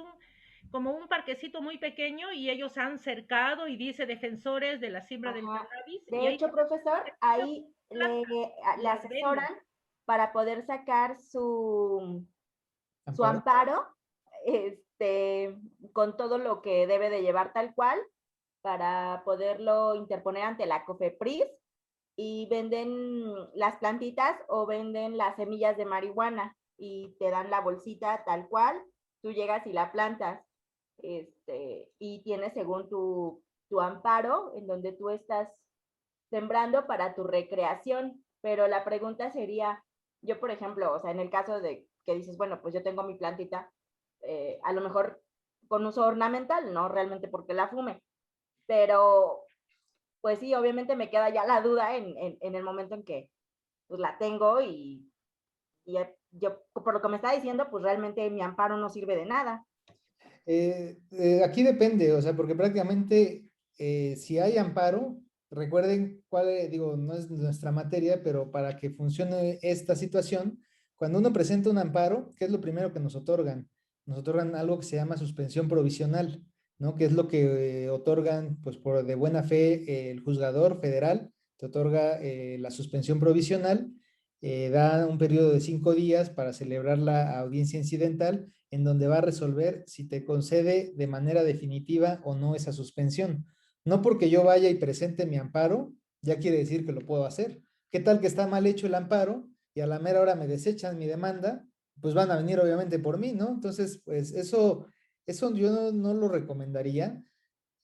S6: como un parquecito muy pequeño y ellos han cercado y dice defensores de la siembra del
S10: Ajá.
S6: cannabis. Y
S10: De
S6: ahí
S10: hecho, profesor, ahí le
S6: las venden.
S10: asesoran para poder sacar su
S1: ¿Amparo?
S10: amparo, con todo lo que debe de llevar tal cual, para poderlo interponer ante la COFEPRIS, y venden las plantitas o venden las semillas de marihuana y te dan la bolsita tal cual, tú llegas y la plantas, y tienes según tu amparo en donde tú estás sembrando para tu recreación. Pero la pregunta sería, yo por ejemplo, o sea, en el caso de que dices, bueno, pues yo tengo mi plantita, a lo mejor con uso ornamental, no realmente porque la fume, pero pues sí, obviamente me queda ya la duda en el momento en que pues la tengo y yo, por lo que me está diciendo, pues realmente mi amparo no sirve de nada.
S1: Aquí depende, o sea, porque prácticamente si hay amparo, recuerden digo, no es nuestra materia, pero para que funcione esta situación, cuando uno presenta un amparo, ¿qué es lo primero que nos otorgan? Nos otorgan algo que se llama suspensión provisional, ¿no? Que es lo que otorgan, pues por de buena fe, el juzgador federal te otorga la suspensión provisional, da un periodo de 5 días para celebrar la audiencia incidental en donde va a resolver si te concede de manera definitiva o no esa suspensión. No porque yo vaya y presente mi amparo, ya quiere decir que lo puedo hacer. ¿Qué tal que está mal hecho el amparo y a la mera hora me desechan mi demanda? Pues van a venir obviamente por mí, ¿no? Entonces, pues eso yo no lo recomendaría.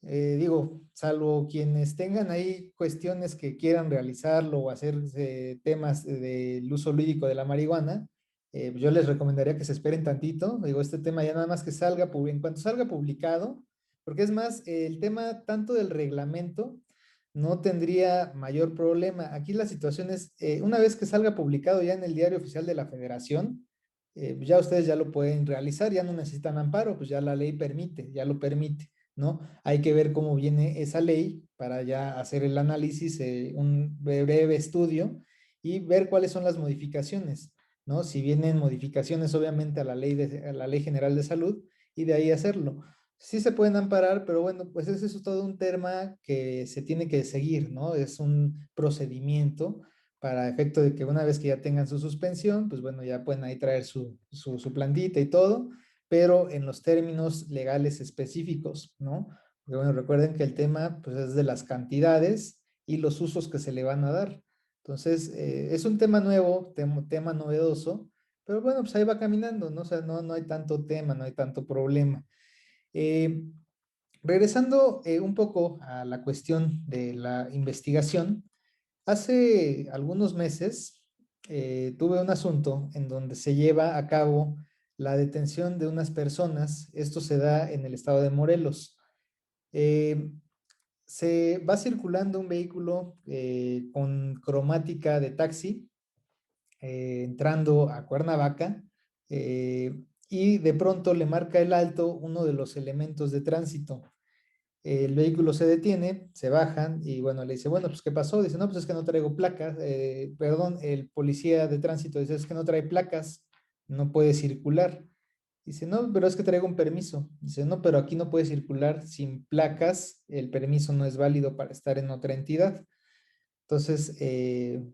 S1: Digo, salvo quienes tengan ahí cuestiones que quieran realizarlo o hacer temas del uso lúdico de la marihuana, yo les recomendaría que se esperen tantito. Digo, este tema ya nada más que salga, en cuanto salga publicado, porque es más, el tema tanto del reglamento no tendría mayor problema. Aquí la situación es, una vez que salga publicado ya en el Diario Oficial de la Federación, ya ustedes ya lo pueden realizar, ya no necesitan amparo, pues ya la ley permite, ya lo permite, ¿no? Hay que ver cómo viene esa ley para ya hacer el análisis, un breve estudio y ver cuáles son las modificaciones, ¿no? Si vienen modificaciones obviamente a la Ley General de Salud y de ahí hacerlo. Sí se pueden amparar, pero bueno, pues ese es todo un tema que se tiene que seguir, ¿no? Es un procedimiento para efecto de que una vez que ya tengan su suspensión, pues bueno, ya pueden ahí traer su plantita y todo, pero en los términos legales específicos, ¿no? Porque bueno, recuerden que el tema pues es de las cantidades y los usos que se le van a dar. Entonces, es un tema nuevo, tema novedoso, pero bueno, pues ahí va caminando, ¿no? O sea, no hay tanto tema, no hay tanto problema. Eh, Regresando un poco a la cuestión de la investigación, hace algunos meses tuve un asunto en donde se lleva a cabo la detención de unas personas. Esto se da en el estado de Morelos. Se va circulando un vehículo con cromática de taxi entrando a Cuernavaca y de pronto le marca el alto uno de los elementos de tránsito. El vehículo se detiene, se bajan y bueno, le dice, bueno, pues ¿qué pasó? Dice, no, pues es que no traigo placas, perdón, el policía de tránsito dice, es que no trae placas, no puede circular. Dice, no, pero es que traigo un permiso. Dice, no, pero aquí no puede circular sin placas, el permiso no es válido para estar en otra entidad. Entonces,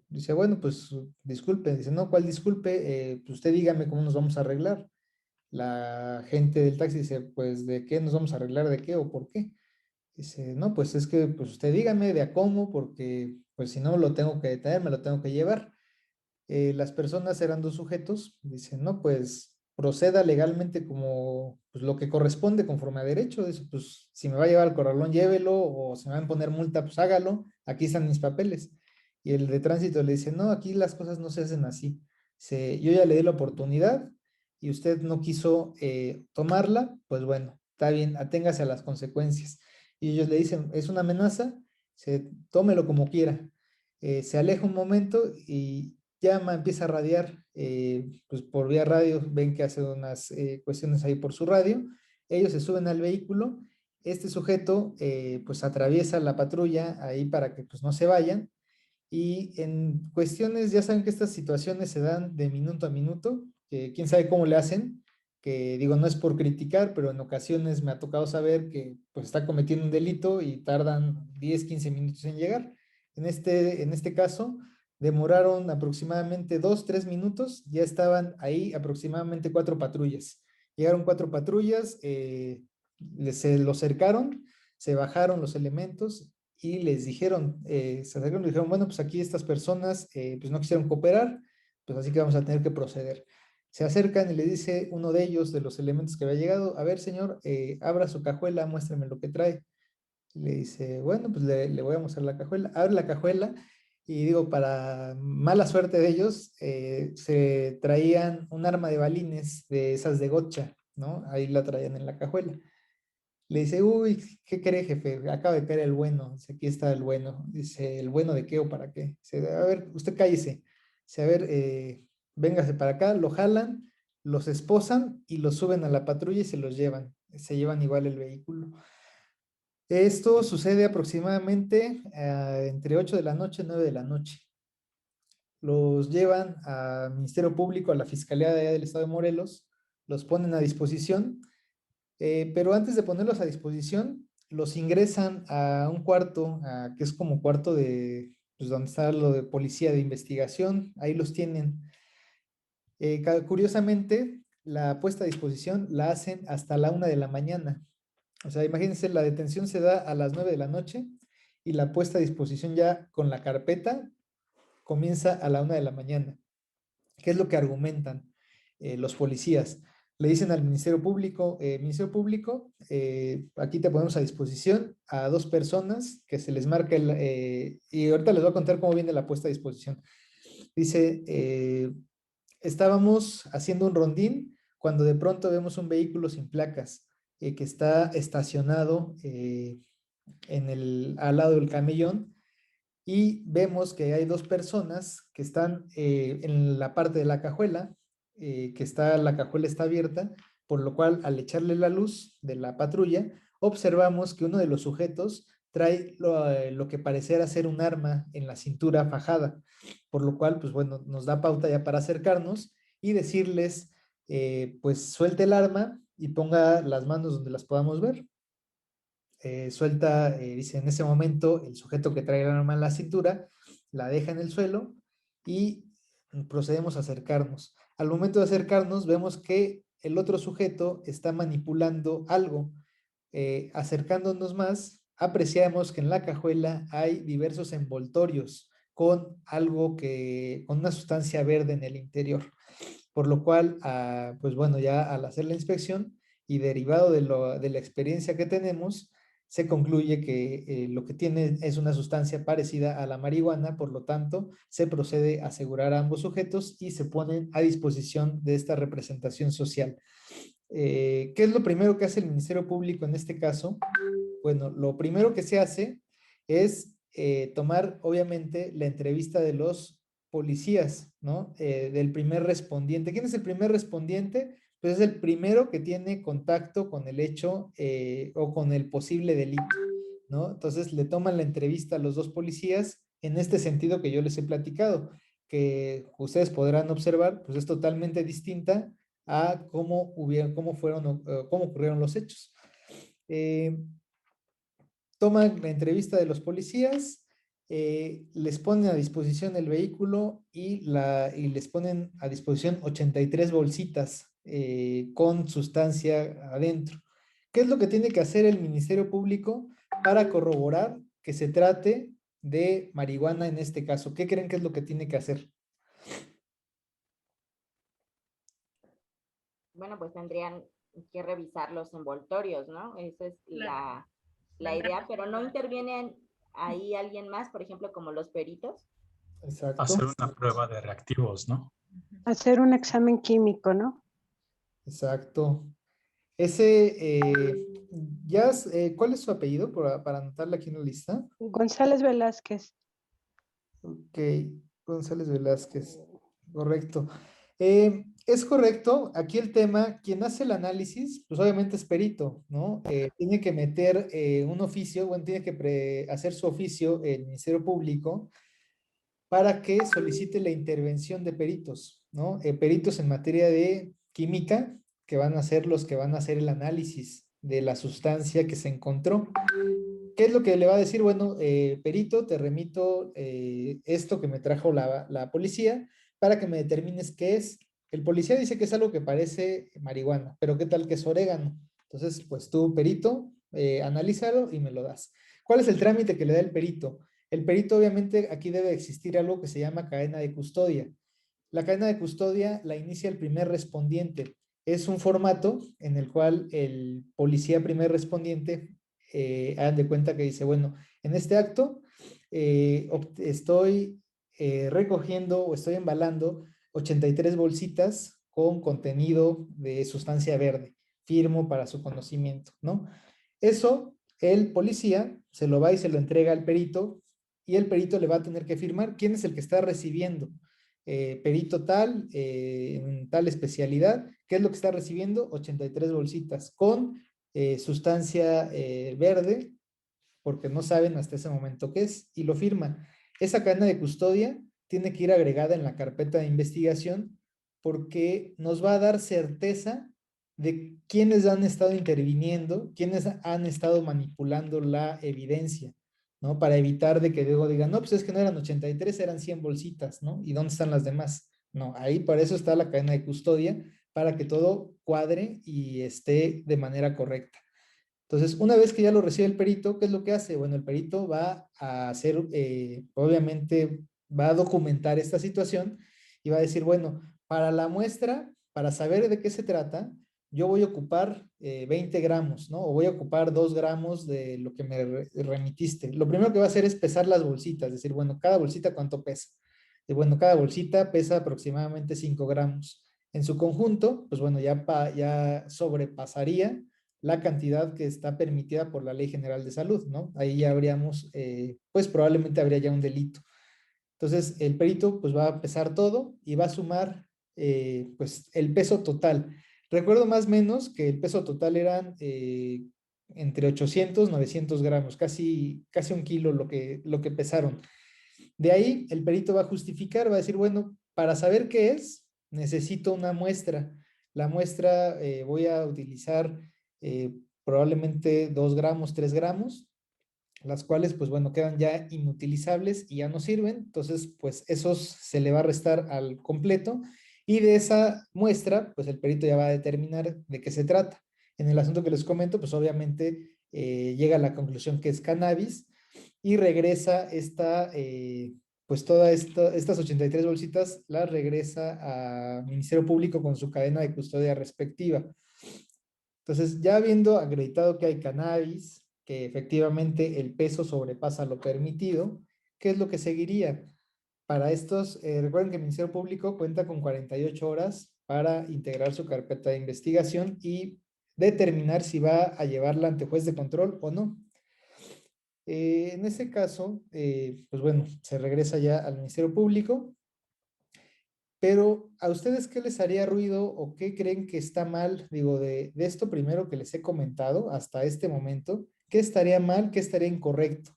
S1: dice, bueno, pues disculpe. Dice, no, ¿cuál disculpe? Pues usted dígame cómo nos vamos a arreglar. La gente del taxi dice, pues, ¿de qué nos vamos a arreglar? ¿De qué o por qué? Dice, no, pues es que, pues usted dígame de a cómo, porque, pues si no lo tengo que detener, me lo tengo que llevar. Las personas eran dos sujetos. Dicen, no, pues proceda legalmente como pues, lo que corresponde conforme a derecho. Dice, pues si me va a llevar al corralón, llévelo, o si me van a poner multa, pues hágalo. Aquí están mis papeles. Y el de tránsito le dice, no, aquí las cosas no se hacen así. Dice, yo ya le di la oportunidad y usted no quiso tomarla, pues bueno, está bien, aténgase a las consecuencias. Y ellos le dicen, es una amenaza, tómelo como quiera. Se aleja un momento y llama, empieza a radiar, pues por vía radio, ven que hace unas cuestiones ahí por su radio, ellos se suben al vehículo, este sujeto pues atraviesa la patrulla ahí para que pues no se vayan, y en cuestiones, ya saben que estas situaciones se dan de minuto a minuto, que quién sabe cómo le hacen, que digo, no es por criticar, pero en ocasiones me ha tocado saber que pues está cometiendo un delito y tardan 10, 15 minutos en llegar. En este caso, demoraron aproximadamente 2, 3 minutos, ya estaban ahí aproximadamente 4 patrullas. Llegaron 4 patrullas, se lo cercaron, se bajaron los elementos y les dijeron, se acercaron y dijeron, bueno, pues aquí estas personas pues no quisieron cooperar, pues así que vamos a tener que proceder. Se acercan y le dice uno de ellos, de los elementos que había llegado, a ver, señor, abra su cajuela, muéstrame lo que trae. Le dice, bueno, pues le voy a mostrar la cajuela. Abre la cajuela y digo, para mala suerte de ellos, se traían un arma de balines de esas de gotcha, ¿no? Ahí la traían en la cajuela. Le dice, uy, ¿qué cree, jefe? Acaba de caer el bueno. Dice, aquí está el bueno. Dice, ¿el bueno de qué o para qué? Dice, a ver, usted cállese. Dice, a ver, véngase para acá, lo jalan, los esposan y los suben a la patrulla y se los llevan. Se llevan igual el vehículo. Esto sucede aproximadamente entre 8 de la noche y 9 de la noche. Los llevan al Ministerio Público, a la Fiscalía de allá del Estado de Morelos, los ponen a disposición. Pero antes de ponerlos a disposición, los ingresan a un cuarto, que es como cuarto de, pues donde está lo de policía de investigación, ahí los tienen. Curiosamente, la puesta a disposición la hacen hasta la 1 de la mañana. O sea, imagínense, la detención se da a las 9 de la noche y la puesta a disposición ya con la carpeta comienza a la 1 de la mañana. ¿Qué es lo que argumentan los policías? Le dicen al Ministerio Público, aquí te ponemos a disposición a 2 personas que se les marca y ahorita les voy a contar cómo viene la puesta a disposición. Dice, estábamos haciendo un rondín cuando de pronto vemos un vehículo sin placas que está estacionado al lado del camellón y vemos que hay 2 personas que están en la parte de la cajuela, la cajuela está abierta, por lo cual al echarle la luz de la patrulla, observamos que uno de los sujetos trae lo que pareciera ser un arma en la cintura fajada, por lo cual, pues bueno, nos da pauta ya para acercarnos y decirles, pues suelte el arma y ponga las manos donde las podamos ver. Suelta, dice, en ese momento el sujeto que trae el arma en la cintura la deja en el suelo y procedemos a acercarnos. Al momento de acercarnos vemos que el otro sujeto está manipulando algo. Acercándonos más, apreciamos que en la cajuela hay diversos envoltorios con con una sustancia verde en el interior. Por lo cual, pues bueno, ya al hacer la inspección y derivado de la experiencia que tenemos, se concluye que lo que tiene es una sustancia parecida a la marihuana, por lo tanto, se procede a asegurar a ambos sujetos y se ponen a disposición de esta representación social. ¿Qué es lo primero que hace el Ministerio Público en este caso? Bueno, lo primero que se hace es tomar, obviamente, la entrevista de los policías, ¿no? Del primer respondiente. ¿Quién es el primer respondiente? Pues es el primero que tiene contacto con el hecho o con el posible delito, ¿no? Entonces le toman la entrevista a los 2 policías en este sentido que yo les he platicado, que ustedes podrán observar, pues es totalmente distinta a cómo ocurrieron los hechos. Toman la entrevista de los policías, les ponen a disposición el vehículo y les ponen a disposición 83 bolsitas con sustancia adentro. ¿Qué es lo que tiene que hacer el Ministerio Público para corroborar que se trate de marihuana en este caso? ¿Qué creen que es lo que tiene que hacer?
S10: Bueno, pues tendrían que revisar los envoltorios, ¿no? Esa es la
S6: La
S10: idea, pero no intervienen ahí alguien más, por ejemplo, como los peritos.
S1: Exacto.
S12: Hacer una prueba de reactivos, ¿no?
S13: Hacer un examen químico, ¿no?
S1: Exacto. ¿Cuál es su apellido para anotarla aquí en la lista?
S13: González Velázquez.
S1: Ok, González Velázquez. Correcto. Es correcto. Aquí el tema, quien hace el análisis, pues obviamente es perito, ¿no? Tiene que meter un oficio, bueno, tiene que hacer su oficio el Ministerio Público para que solicite la intervención de peritos, ¿no? Peritos en materia de química, que van a ser los que van a hacer el análisis de la sustancia que se encontró. ¿Qué es lo que le va a decir? Bueno, perito, te remito esto que me trajo la policía para que me determines qué es. El policía dice que es algo que parece marihuana, pero ¿qué tal que es orégano? Entonces, pues tú, perito, analízalo y me lo das. ¿Cuál es el trámite que le da el perito? El perito, obviamente, aquí debe existir algo que se llama cadena de custodia. La cadena de custodia la inicia el primer respondiente. Es un formato en el cual el policía primer respondiente hagan de cuenta que dice, bueno, en este acto estoy recogiendo o estoy embalando 83 bolsitas con contenido de sustancia verde. Firmo para su conocimiento, ¿no? Eso, el policía se lo va y se lo entrega al perito y el perito le va a tener que firmar quién es el que está recibiendo. Perito tal, en tal especialidad, ¿qué es lo que está recibiendo? 83 bolsitas con sustancia verde, porque no saben hasta ese momento qué es, y lo firman. Esa cadena de custodia tiene que ir agregada en la carpeta de investigación porque nos va a dar certeza de quiénes han estado interviniendo, quiénes han estado manipulando la evidencia, ¿no? Para evitar de que luego digan, no, pues es que no eran 83, eran 100 bolsitas, ¿no? ¿Y dónde están las demás? No, ahí para eso está la cadena de custodia, para que todo cuadre y esté de manera correcta. Entonces, una vez que ya lo recibe el perito, ¿qué es lo que hace? Bueno, el perito va a hacer, obviamente, va a documentar esta situación y va a decir, bueno, para la muestra, para saber de qué se trata, yo voy a ocupar 20 gramos, ¿no? O voy a ocupar 2 gramos de lo que me remitiste. Lo primero que va a hacer es pesar las bolsitas, decir, bueno, cada bolsita cuánto pesa. Y bueno, cada bolsita pesa aproximadamente 5 gramos. En su conjunto, pues bueno, ya sobrepasaría la cantidad que está permitida por la Ley General de Salud, ¿no? Ahí ya habríamos, pues probablemente habría ya un delito. Entonces, el perito pues va a pesar todo y va a sumar pues el peso total. Recuerdo más o menos que el peso total eran entre 800, 900 gramos, casi 1 kilo lo que pesaron. De ahí, el perito va a justificar, va a decir, bueno, para saber qué es, necesito una muestra. La muestra voy a utilizar probablemente 2 gramos, 3 gramos, las cuales, pues bueno, quedan ya inutilizables y ya no sirven. Entonces, pues esos se le va a restar al completo y de esa muestra, pues el perito ya va a determinar de qué se trata. En el asunto que les comento, pues obviamente llega a la conclusión que es cannabis y regresa pues todas estas 83 bolsitas las regresa al Ministerio Público con su cadena de custodia respectiva. Entonces, ya habiendo acreditado que hay cannabis, que efectivamente el peso sobrepasa lo permitido, ¿qué es lo que seguiría? Para estos, recuerden que el Ministerio Público cuenta con 48 horas para integrar su carpeta de investigación y determinar si va a llevarla ante juez de control o no. En ese caso, pues bueno, se regresa ya al Ministerio Público. Pero, ¿a ustedes qué les haría ruido o qué creen que está mal? Digo, de esto primero que les he comentado hasta este momento, ¿qué estaría mal, qué estaría incorrecto?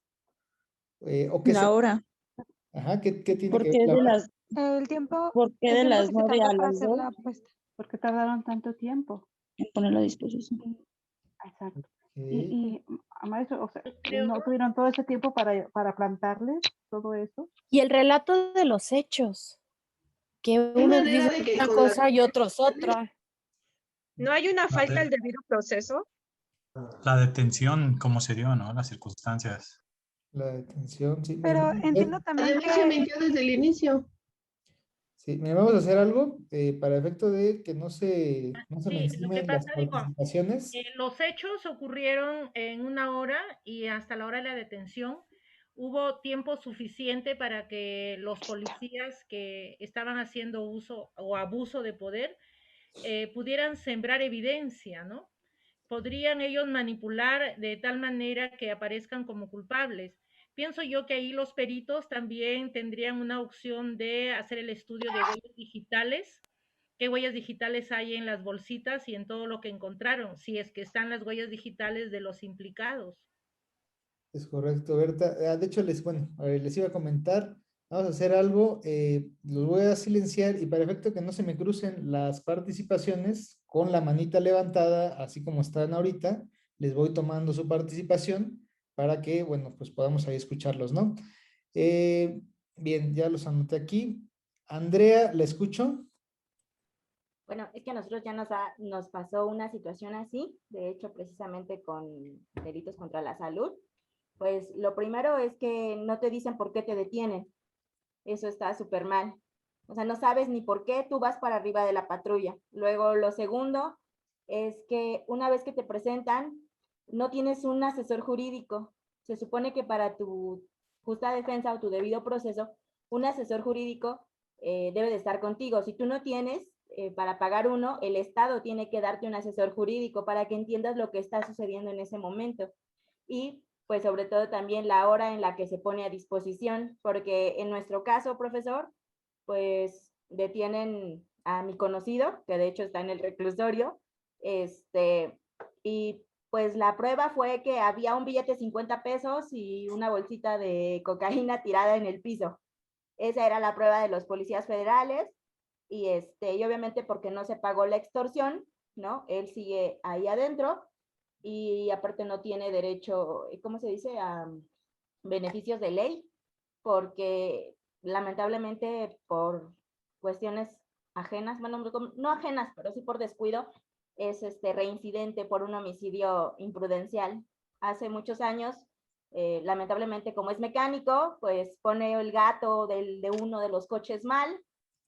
S1: ¿O qué
S9: La hora.
S1: Ajá, ¿qué tiene
S9: ¿Por
S1: que
S9: qué
S1: ver la
S9: de
S1: hora?
S9: las,
S11: El tiempo,
S9: por qué
S11: el
S9: de
S11: tiempo
S9: las
S11: que se
S9: 9
S11: tardó
S9: a
S11: para
S9: las
S11: hacer
S9: 2
S11: la apuesta.
S13: ¿Por qué tardaron tanto tiempo?
S9: en poner la disposición?
S13: Exacto.
S9: Y maestro, o sea,
S6: Creo,
S9: ¿no tuvieron todo ese tiempo para plantarles todo eso?
S14: Y el relato de los hechos, que
S7: Hay
S14: unos
S7: manera
S14: dicen
S7: de que
S14: una
S7: con las
S14: cosa y otros otra.
S7: ¿No hay una
S12: La,
S7: falta al
S12: de-
S7: debido proceso?
S12: la detención, cómo se dio, ¿no? Las circunstancias.
S1: La detención, sí. Miren,
S11: Pero
S1: vamos a
S11: entiendo
S1: hacer,
S11: también
S7: Además se
S11: que
S7: mintió desde el inicio.
S1: sí, miren, vamos a hacer algo para efecto de que no se
S6: sí, lo que
S1: mencionen las
S6: pasa, digo,
S1: participaciones.
S6: los hechos ocurrieron en 1 hora y hasta la hora de la detención hubo tiempo suficiente para que los policías que estaban haciendo uso o abuso de poder pudieran sembrar evidencia, ¿no? Podrían ellos manipular de tal manera que aparezcan como culpables. Pienso yo que ahí los peritos también tendrían una opción de hacer el estudio de huellas digitales, qué huellas digitales hay en las bolsitas y en todo lo que encontraron, si es que están las huellas digitales de los implicados.
S1: Es correcto, Berta. De hecho, bueno, a ver, les iba a comentar, vamos a hacer algo, los voy a silenciar y para efecto que no se me crucen las participaciones con la manita levantada, así como están ahorita, les voy tomando su participación para que, bueno, pues podamos ahí escucharlos, ¿no? Eh, bien, ya los anoté aquí. Andrea, ¿la escucho?
S10: Bueno, es que a nosotros ya nos pasó una situación así, de hecho, precisamente con delitos contra la salud. Pues lo primero es que no te dicen por qué te detienen. Eso está súper mal. O sea, no sabes ni por qué tú vas para arriba de la patrulla. Luego, lo segundo es que una vez que te presentan, no tienes un asesor jurídico. Se supone que para tu justa defensa o tu debido proceso, un asesor jurídico debe de estar contigo. Si tú no tienes, para pagar uno, el Estado tiene que darte un asesor jurídico para que entiendas lo que está sucediendo en ese momento. Y pues sobre todo también la hora en la que se pone a disposición, porque en nuestro caso, profesor, pues detienen a mi conocido, que de hecho está en el reclusorio, y pues la prueba fue que había un billete de 50 pesos y una bolsita de cocaína tirada en el piso. Esa era la prueba de los policías federales, y obviamente porque no se pagó la extorsión, ¿no? Él sigue ahí adentro, y aparte no tiene derecho, ¿cómo se dice?, a beneficios de ley, porque lamentablemente por cuestiones ajenas, bueno, no ajenas, pero sí por descuido, es reincidente por un homicidio imprudencial. Hace muchos años, lamentablemente como es mecánico, pues pone el gato de uno de los coches mal,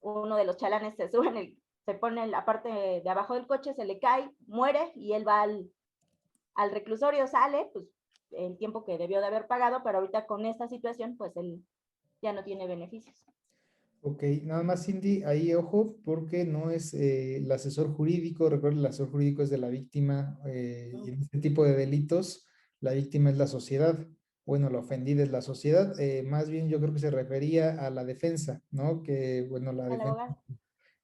S10: uno de los chalanes se sube se pone en la parte de abajo del coche, se le cae, muere y él va al reclusorio, sale, pues el tiempo que debió de haber pagado, pero ahorita con esta situación, pues él ya no tiene beneficios.
S1: Ok, nada más Cindy, ahí ojo, porque no es el asesor jurídico, recuerda, el asesor jurídico es de la víctima, y en este tipo de delitos, la víctima es la sociedad, bueno, la ofendida es la sociedad, más bien yo creo que se refería a la defensa, ¿no? Que, bueno, la
S10: Al
S1: defensa,
S10: abogado.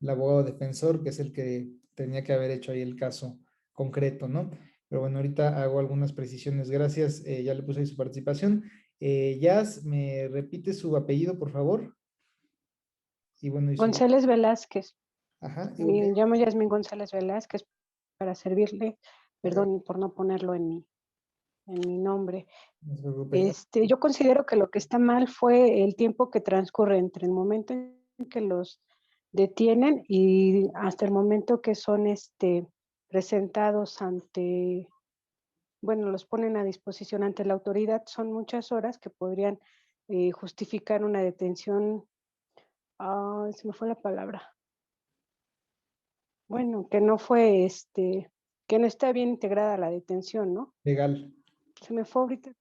S1: el abogado defensor, que es el que tenía que haber hecho ahí el caso concreto, ¿no? Pero bueno, ahorita hago algunas precisiones, gracias, ya le puse ahí su participación. Jazz, ¿me repite su apellido, por favor? Y bueno, y su...
S13: González Velázquez.
S1: Ajá,
S13: Me llamo Yasmín González Velázquez para servirle.
S1: Claro.
S13: Perdón por no ponerlo en mi nombre.
S1: No se preocupe.
S13: Yo considero que lo que está mal fue el tiempo que transcurre entre el momento en que los detienen y hasta el momento que son presentados ante, bueno, los ponen a disposición ante la autoridad. Son muchas horas que podrían justificar una detención. Se me fue la palabra. Bueno, que no fue, que no está bien integrada la detención, ¿no?
S1: Legal.
S13: Se me fue ahorita.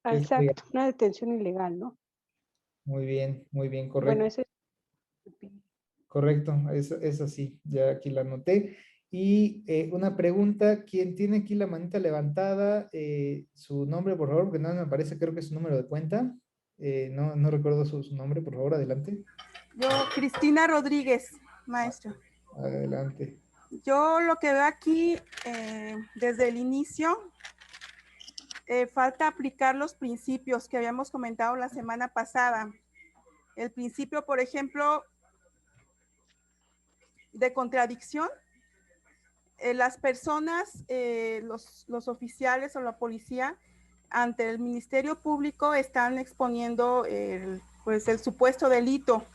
S1: Que es
S13: Exacto,
S1: legal.
S13: una detención ilegal, ¿no?
S1: Muy bien, correcto.
S13: Bueno, ese
S1: Correcto, es así, ya aquí la anoté. Y una pregunta, ¿quién tiene aquí la manita levantada? Su nombre, por favor, porque no me aparece, creo que es su número de cuenta. No recuerdo su nombre, por favor, adelante.
S15: Yo, Cristina Rodríguez, maestro.
S1: Adelante.
S15: Yo lo que veo aquí, desde el inicio, falta aplicar los principios que habíamos comentado la semana pasada. El principio, por ejemplo, de contradicción, las personas, los oficiales o la policía, ante el Ministerio Público están exponiendo pues el supuesto delito,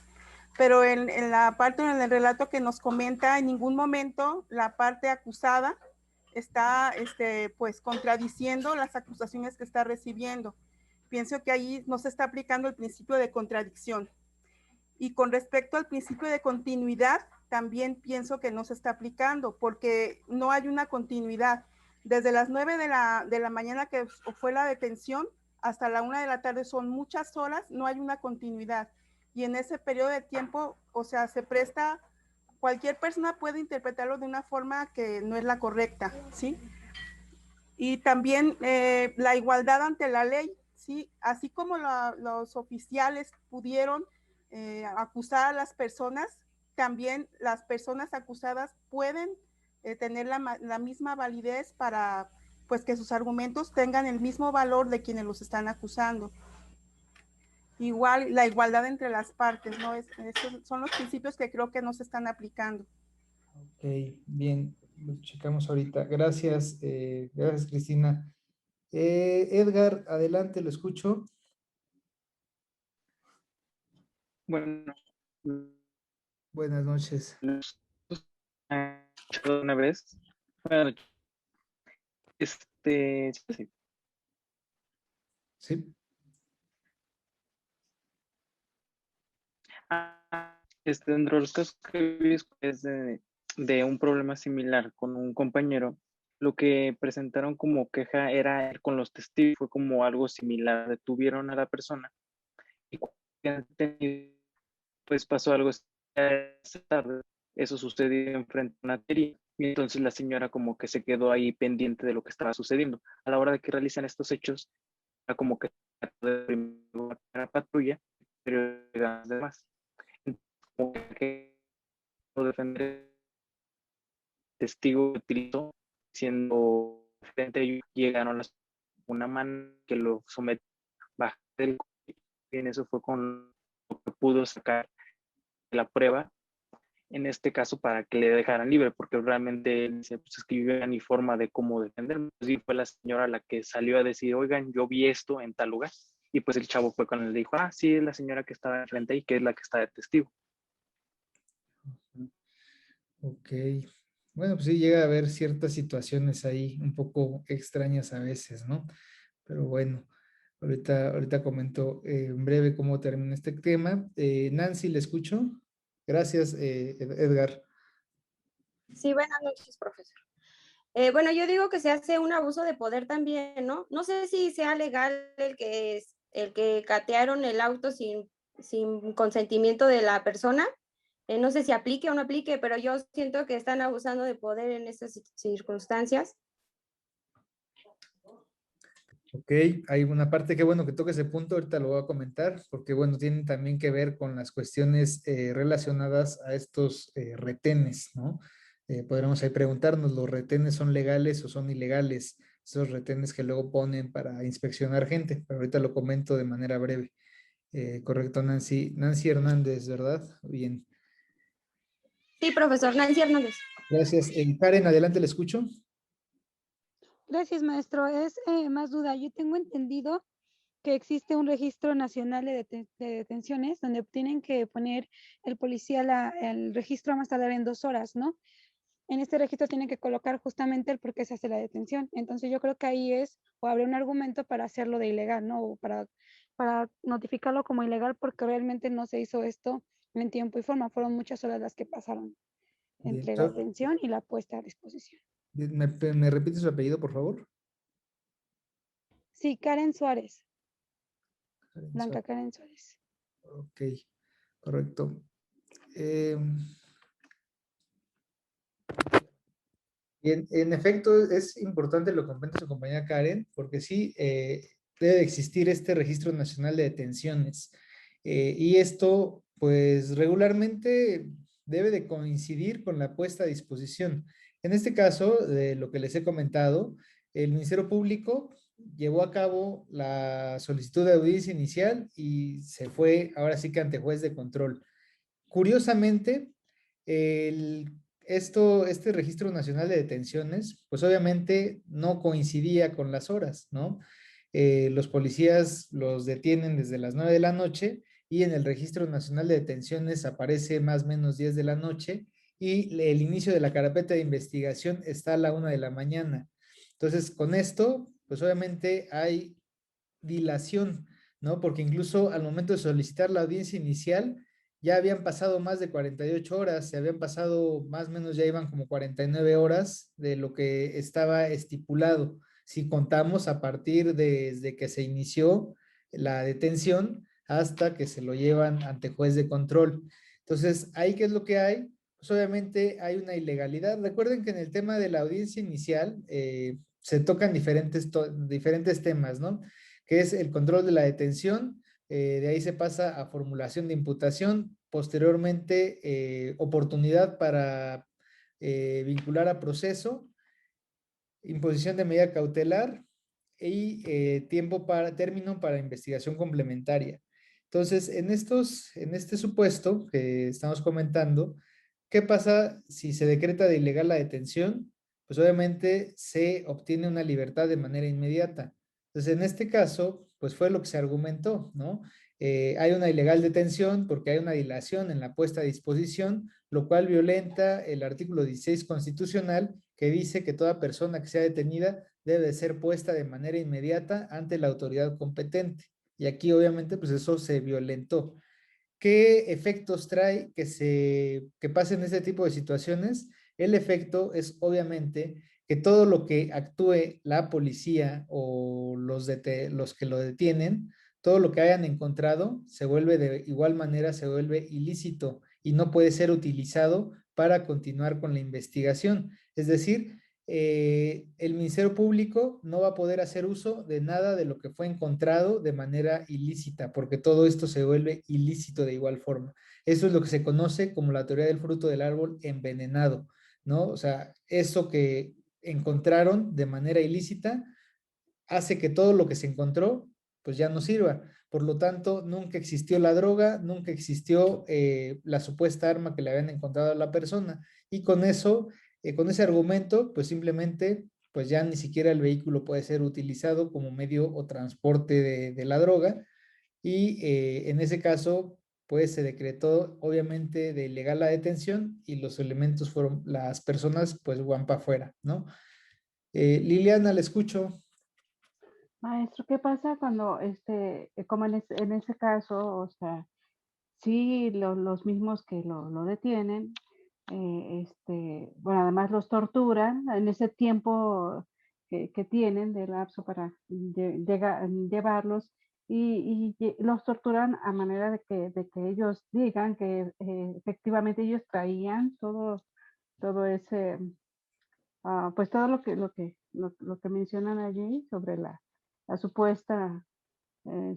S15: pero en la parte, en el relato que nos comenta, en ningún momento la parte acusada está pues contradiciendo las acusaciones que está recibiendo. Pienso que ahí no se está aplicando el principio de contradicción. Y con respecto al principio de continuidad, también pienso que no se está aplicando porque no hay una continuidad. Desde las 9 de la mañana que fue la detención hasta la 1 de la tarde son muchas horas, no hay una continuidad. Y en ese periodo de tiempo, o sea, se presta, cualquier persona puede interpretarlo de una forma que no es la correcta, ¿sí? Y también la igualdad ante la ley, ¿sí? Así como los oficiales pudieron acusar a las personas, también las personas acusadas pueden tener la misma validez para pues que sus argumentos tengan el mismo valor de quienes los están acusando. Igual la igualdad entre las partes, ¿no? Estos son los principios que creo que no se están aplicando.
S1: Ok, bien, lo checamos ahorita. Gracias, gracias Cristina. Edgar, adelante, lo escucho.
S5: Bueno,
S1: buenas noches.
S5: Una vez. Bueno, sí.
S1: Sí.
S5: Dentro de los casos que he visto es de un problema similar con un compañero, lo que presentaron como queja era con los testigos, fue como algo similar, detuvieron a la persona y pues pasó algo esa tarde, eso sucedió enfrente de una teoría y entonces la señora como que se quedó ahí pendiente de lo que estaba sucediendo. A la hora de que realizan estos hechos, era como que la patrulla, pero las demás. Como que defender testigo utilizó siendo frente a ellos, llegaron una mano que lo sometió bajo del y en eso fue con lo que pudo sacar la prueba en este caso para que le dejaran libre porque realmente él dice pues es que yo ni forma de cómo defenderme y fue la señora la que salió a decir oigan yo vi esto en tal lugar y pues el chavo fue con él y dijo sí es la señora que estaba enfrente y que es la que está de testigo.
S1: Ok. Bueno, pues sí llega a haber ciertas situaciones ahí un poco extrañas a veces, ¿no? Pero bueno, ahorita comento en breve cómo termina este tema. Nancy, ¿le escucho? Gracias, Edgar.
S16: Sí, buenas noches, profesor. Bueno, yo digo que se hace un abuso de poder también, ¿no? No sé si sea legal el que catearon el auto sin consentimiento de la persona. No sé si aplique o no aplique, pero yo siento que están abusando de poder en estas circunstancias.
S1: Ok, hay una parte que bueno que toque ese punto, ahorita lo voy a comentar, porque bueno, tienen también que ver con las cuestiones relacionadas a estos retenes, ¿no? Podremos ahí preguntarnos, ¿los retenes son legales o son ilegales? Esos retenes que luego ponen para inspeccionar gente, pero ahorita lo comento de manera breve. Correcto, Nancy. Nancy Hernández, ¿verdad? Bien.
S16: Sí, profesor, Nancy Hernández.
S1: Gracias. Karen, adelante, le escucho.
S11: Gracias, maestro. Es más duda. Yo tengo entendido que existe un registro nacional de detenciones donde tienen que poner el policía el registro a más tardar en 2 horas, ¿no? En este registro tienen que colocar justamente el por qué se hace la detención. Entonces yo creo que ahí es, o habrá un argumento para hacerlo de ilegal, ¿no? O para notificarlo como ilegal porque realmente no se hizo esto en tiempo y forma. Fueron muchas horas las que pasaron entre la detención y la puesta a disposición.
S1: ¿Me repite su apellido, por favor?
S11: Sí, Karen Suárez.
S1: Blanca
S11: Karen Suárez.
S1: Ok, correcto. Bien, en efecto, es importante lo que comenta su compañera Karen, porque sí, debe existir este registro nacional de detenciones. Y esto, pues, regularmente debe de coincidir con la puesta a disposición. En este caso, de lo que les he comentado, el Ministerio Público llevó a cabo la solicitud de audiencia inicial y se fue ahora sí que ante juez de control. Curiosamente, este Registro Nacional de Detenciones, pues obviamente no coincidía con las horas, ¿no? Los policías los detienen desde las 9 de la noche y en el Registro Nacional de Detenciones aparece más o menos 10 de la noche y el inicio de la carpeta de investigación está a la 1 de la mañana. Entonces, con esto, pues obviamente hay dilación, ¿no? Porque incluso al momento de solicitar la audiencia inicial, ya habían pasado más de 48 horas, se habían pasado más o menos, ya iban como 49 horas de lo que estaba estipulado. Si contamos a partir desde que se inició la detención hasta que se lo llevan ante juez de control. Entonces, ¿ahí qué es lo que hay? Pues obviamente hay una ilegalidad. Recuerden que en el tema de la audiencia inicial se tocan diferentes temas, ¿no? Que es el control de la detención, de ahí se pasa a formulación de imputación, posteriormente oportunidad para vincular a proceso, imposición de medida cautelar y término para investigación complementaria. Entonces, en este supuesto que estamos comentando, ¿qué pasa si se decreta de ilegal la detención? Pues obviamente se obtiene una libertad de manera inmediata. Entonces, en este caso, pues fue lo que se argumentó, ¿no? Hay una ilegal detención porque hay una dilación en la puesta a disposición, lo cual violenta el artículo 16 constitucional que dice que toda persona que sea detenida debe ser puesta de manera inmediata ante la autoridad competente. Y aquí obviamente pues eso se violentó. ¿Qué efectos trae que pasen este tipo de situaciones? El efecto es obviamente que todo lo que actúe la policía o los que lo detienen, todo lo que hayan encontrado se vuelve de igual manera, se vuelve ilícito y no puede ser utilizado para continuar con la investigación. Es decir, el Ministerio Público no va a poder hacer uso de nada de lo que fue encontrado de manera ilícita, porque todo esto se vuelve ilícito de igual forma. Eso es lo que se conoce como la teoría del fruto del árbol envenenado, ¿no? O sea, eso que encontraron de manera ilícita hace que todo lo que se encontró, pues ya no sirva. Por lo tanto, nunca existió la droga, nunca existió la supuesta arma que le habían encontrado a la persona. Y con eso, con ese argumento, pues simplemente, pues ya ni siquiera el vehículo puede ser utilizado como medio o transporte de la droga. Y en ese caso, pues se decretó obviamente de ilegal la detención y los elementos fueron, las personas, pues van para afuera, ¿no? Liliana, le escucho.
S13: Maestro, ¿qué pasa cuando, como en ese caso, o sea, sí, los mismos que lo detienen, bueno, además los torturan en ese tiempo que tienen de lapso para llevarlos y los torturan a manera de que ellos digan que efectivamente ellos traían todo ese, pues todo lo que mencionan allí sobre la supuesta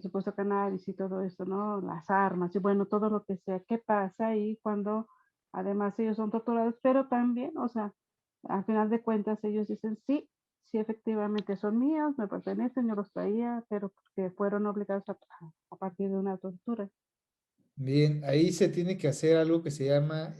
S13: supuesto cannabis y todo esto, ¿no? Las armas y bueno, todo lo que sea. ¿Qué pasa ahí cuando además ellos son torturados? Pero también, o sea, al final de cuentas ellos dicen, sí, sí, efectivamente son míos, me pertenecen, yo los traía, pero que fueron obligados a partir de una tortura.
S1: Bien, ahí se tiene que hacer algo que se llama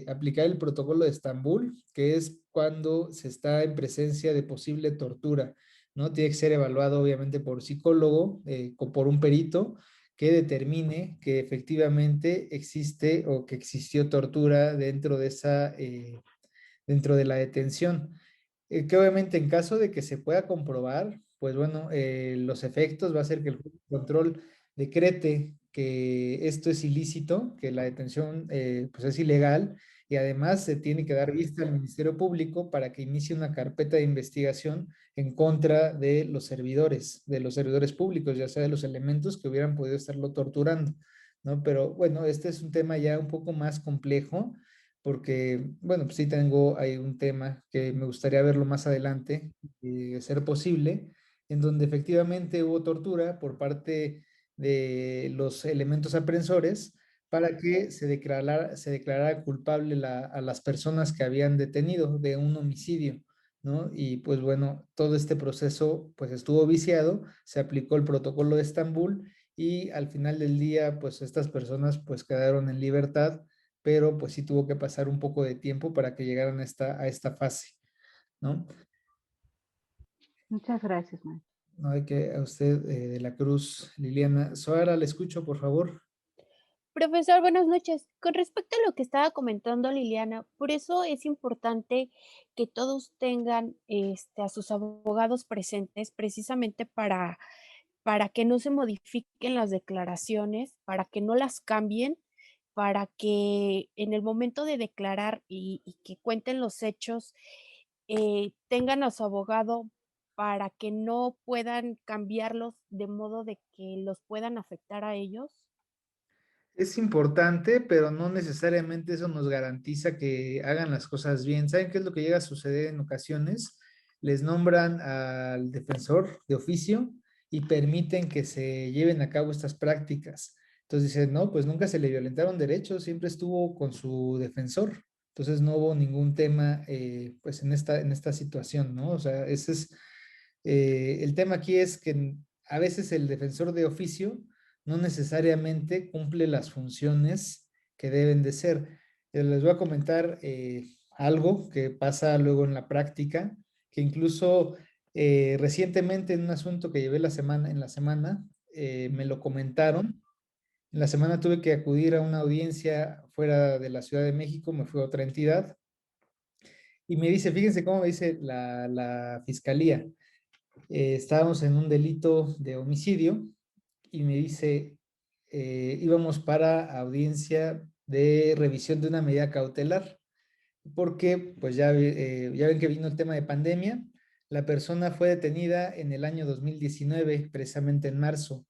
S1: aplicar el protocolo de Estambul, que es cuando se está en presencia de posible tortura, ¿no? Tiene que ser evaluado obviamente por psicólogo o por un perito que determine que efectivamente existe o que existió tortura dentro de dentro de la detención. Que obviamente en caso de que se pueda comprobar, pues bueno, los efectos va a ser que el juez de control decrete que esto es ilícito, que la detención pues es ilegal y además se tiene que dar vista al Ministerio Público para que inicie una carpeta de investigación en contra de los servidores públicos, ya sea de los elementos que hubieran podido estarlo torturando, ¿no? Pero bueno, este es un tema ya un poco más complejo porque, bueno, pues sí tengo ahí un tema que me gustaría verlo más adelante, de ser posible, en donde efectivamente hubo tortura por parte de los elementos aprensores para que se declarara culpable a las personas que habían detenido de un homicidio, ¿no? Y pues bueno, todo este proceso pues estuvo viciado, se aplicó el protocolo de Estambul y al final del día pues estas personas pues quedaron en libertad pero pues sí tuvo que pasar un poco de tiempo para que llegaran a esta fase, ¿no?
S13: Muchas gracias, maestra.
S1: No hay que a usted de la Cruz, Liliana. Zoara, le escucho, por favor.
S14: Profesor, buenas noches. Con respecto a lo que estaba comentando Liliana, por eso es importante que todos tengan a sus abogados presentes, precisamente para que no se modifiquen las declaraciones, para que no las cambien, para que en el momento de declarar y que cuenten los hechos, tengan a su abogado para que no puedan cambiarlos de modo de que los puedan afectar a ellos.
S1: Es importante, pero no necesariamente eso nos garantiza que hagan las cosas bien. ¿Saben qué es lo que llega a suceder en ocasiones? Les nombran al defensor de oficio y permiten que se lleven a cabo estas prácticas. Entonces dicen, no, pues nunca se le violentaron derechos, siempre estuvo con su defensor. Entonces no hubo ningún tema pues en esta situación, ¿no? O sea, ese es, el tema aquí es que a veces el defensor de oficio no necesariamente cumple las funciones que deben de ser. Les voy a comentar algo que pasa luego en la práctica, que incluso recientemente en un asunto que llevé en la semana, me lo comentaron. En la semana tuve que acudir a una audiencia fuera de la Ciudad de México, me fui a otra entidad, y me dice, fíjense cómo me dice la fiscalía, estábamos en un delito de homicidio, y me dice, íbamos para audiencia de revisión de una medida cautelar, porque pues ya ven que vino el tema de pandemia, la persona fue detenida en el año 2019, precisamente en marzo,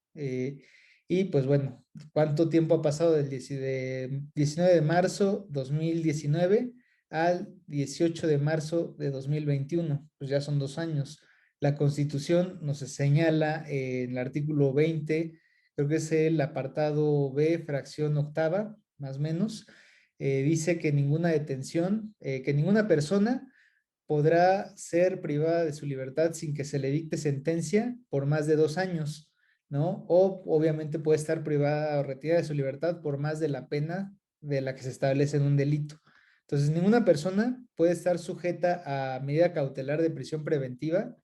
S1: y pues bueno, ¿cuánto tiempo ha pasado del 19 de marzo 2019 al 18 de marzo de 2021? Pues ya son 2 años. La Constitución nos señala en el artículo 20, creo que es el apartado B, fracción octava, más o menos, dice que ninguna detención, que ninguna persona podrá ser privada de su libertad sin que se le dicte sentencia por más de 2 años, ¿no? O obviamente puede estar privada o retirada de su libertad por más de la pena de la que se establece en un delito. Entonces, ninguna persona puede estar sujeta a medida cautelar de prisión preventiva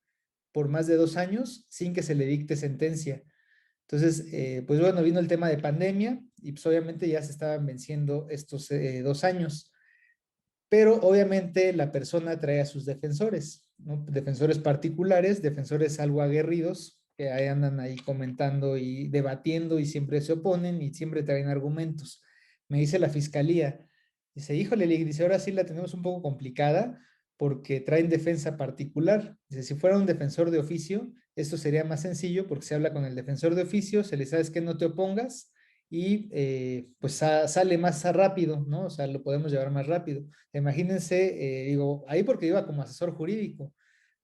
S1: por más de 2 años sin que se le dicte sentencia. Entonces, pues bueno, vino el tema de pandemia y pues obviamente ya se estaban venciendo estos 2 años, pero obviamente la persona trae a sus defensores, ¿no? Defensores particulares, defensores algo aguerridos, que ahí andan ahí comentando y debatiendo y siempre se oponen y siempre traen argumentos. Me dice la fiscalía, dice, híjole, dice, ahora sí la tenemos un poco complicada porque traen defensa particular. Dice, si fuera un defensor de oficio, esto sería más sencillo porque se habla con el defensor de oficio, se le sabes que no te opongas y pues sale más rápido, ¿no? O sea, lo podemos llevar más rápido. Imagínense, digo, ahí porque iba como asesor jurídico,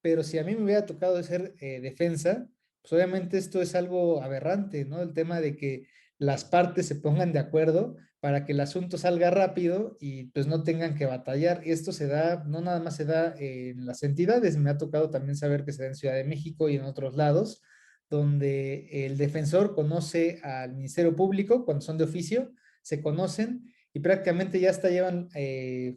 S1: pero si a mí me hubiera tocado ser defensa, pues obviamente esto es algo aberrante, ¿no? El tema de que las partes se pongan de acuerdo para que el asunto salga rápido y pues no tengan que batallar. Y esto se da, no nada más se da en las entidades, me ha tocado también saber que se da en Ciudad de México y en otros lados, donde el defensor conoce al Ministerio Público cuando son de oficio, se conocen y prácticamente ya hasta llevan,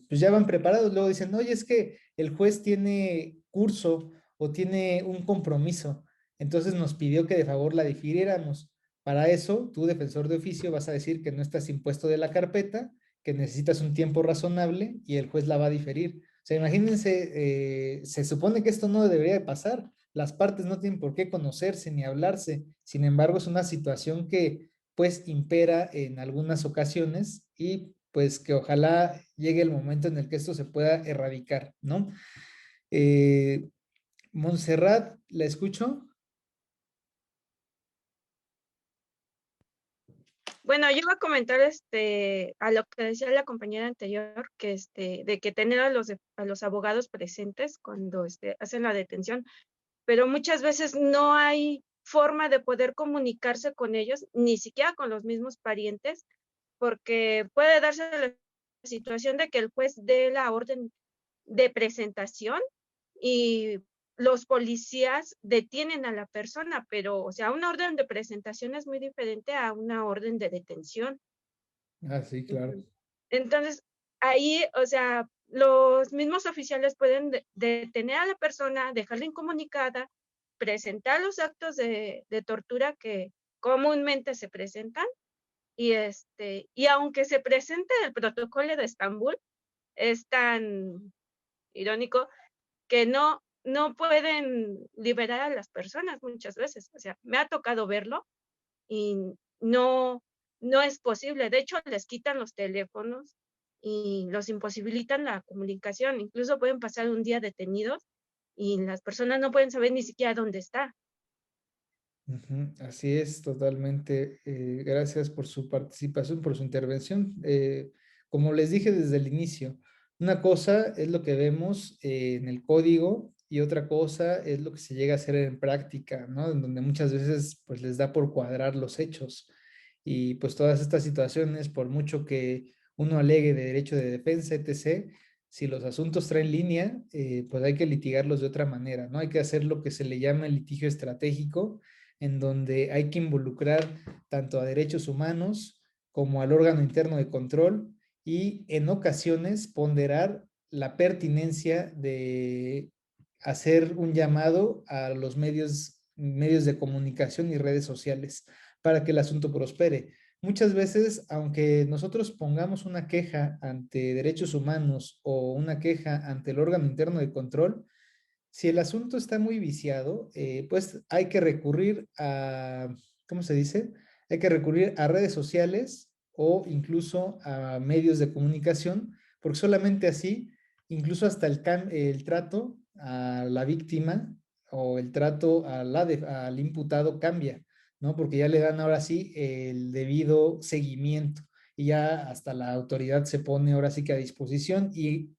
S1: pues ya van preparados. Luego dicen, oye, es que el juez tiene curso o tiene un compromiso, entonces nos pidió que de favor la difiriéramos. Para eso, tú, defensor de oficio, vas a decir que no estás impuesto de la carpeta, que necesitas un tiempo razonable y el juez la va a diferir. O sea, imagínense, se supone que esto no debería de pasar. Las partes no tienen por qué conocerse ni hablarse. Sin embargo, es una situación que pues impera en algunas ocasiones y pues que ojalá llegue el momento en el que esto se pueda erradicar, ¿no? Montserrat, ¿la escucho?
S7: Bueno, yo iba a comentar a lo que decía la compañera anterior, que de que tener a los abogados presentes cuando hacen la detención, pero muchas veces no hay forma de poder comunicarse con ellos, ni siquiera con los mismos parientes, porque puede darse la situación de que el juez dé la orden de presentación y los policías detienen a la persona, pero, o sea, una orden de presentación es muy diferente a una orden de detención.
S1: Ah, sí, claro.
S7: Entonces, ahí, o sea, los mismos oficiales pueden detener a la persona, dejarla incomunicada, presentar los actos de tortura que comúnmente se presentan y aunque se presente el protocolo de Estambul, es tan irónico que no pueden liberar a las personas muchas veces. O sea, me ha tocado verlo y no, no es posible. De hecho, les quitan los teléfonos y los imposibilitan la comunicación. Incluso pueden pasar un día detenidos y las personas no pueden saber ni siquiera dónde está.
S1: Ujú, así es, totalmente. Gracias por su participación, por su intervención. Como les dije desde el inicio, una cosa es lo que vemos en el código y otra cosa es lo que se llega a hacer en práctica, ¿no? En donde muchas veces pues les da por cuadrar los hechos. Y pues todas estas situaciones, por mucho que uno alegue de derecho de defensa, etc., si los asuntos traen línea, pues hay que litigarlos de otra manera, ¿no? Hay que hacer lo que se le llama el litigio estratégico, en donde hay que involucrar tanto a derechos humanos como al órgano interno de control y en ocasiones ponderar la pertinencia de hacer un llamado a los medios de comunicación y redes sociales para que el asunto prospere. Muchas veces, aunque nosotros pongamos una queja ante derechos humanos o una queja ante el órgano interno de control, si el asunto está muy viciado, pues hay que recurrir a, ¿cómo se dice? Hay que recurrir a redes sociales o incluso a medios de comunicación, porque solamente así, incluso hasta el trato a la víctima o el trato al imputado cambia, ¿no? Porque ya le dan ahora sí el debido seguimiento y ya hasta la autoridad se pone ahora sí que a disposición y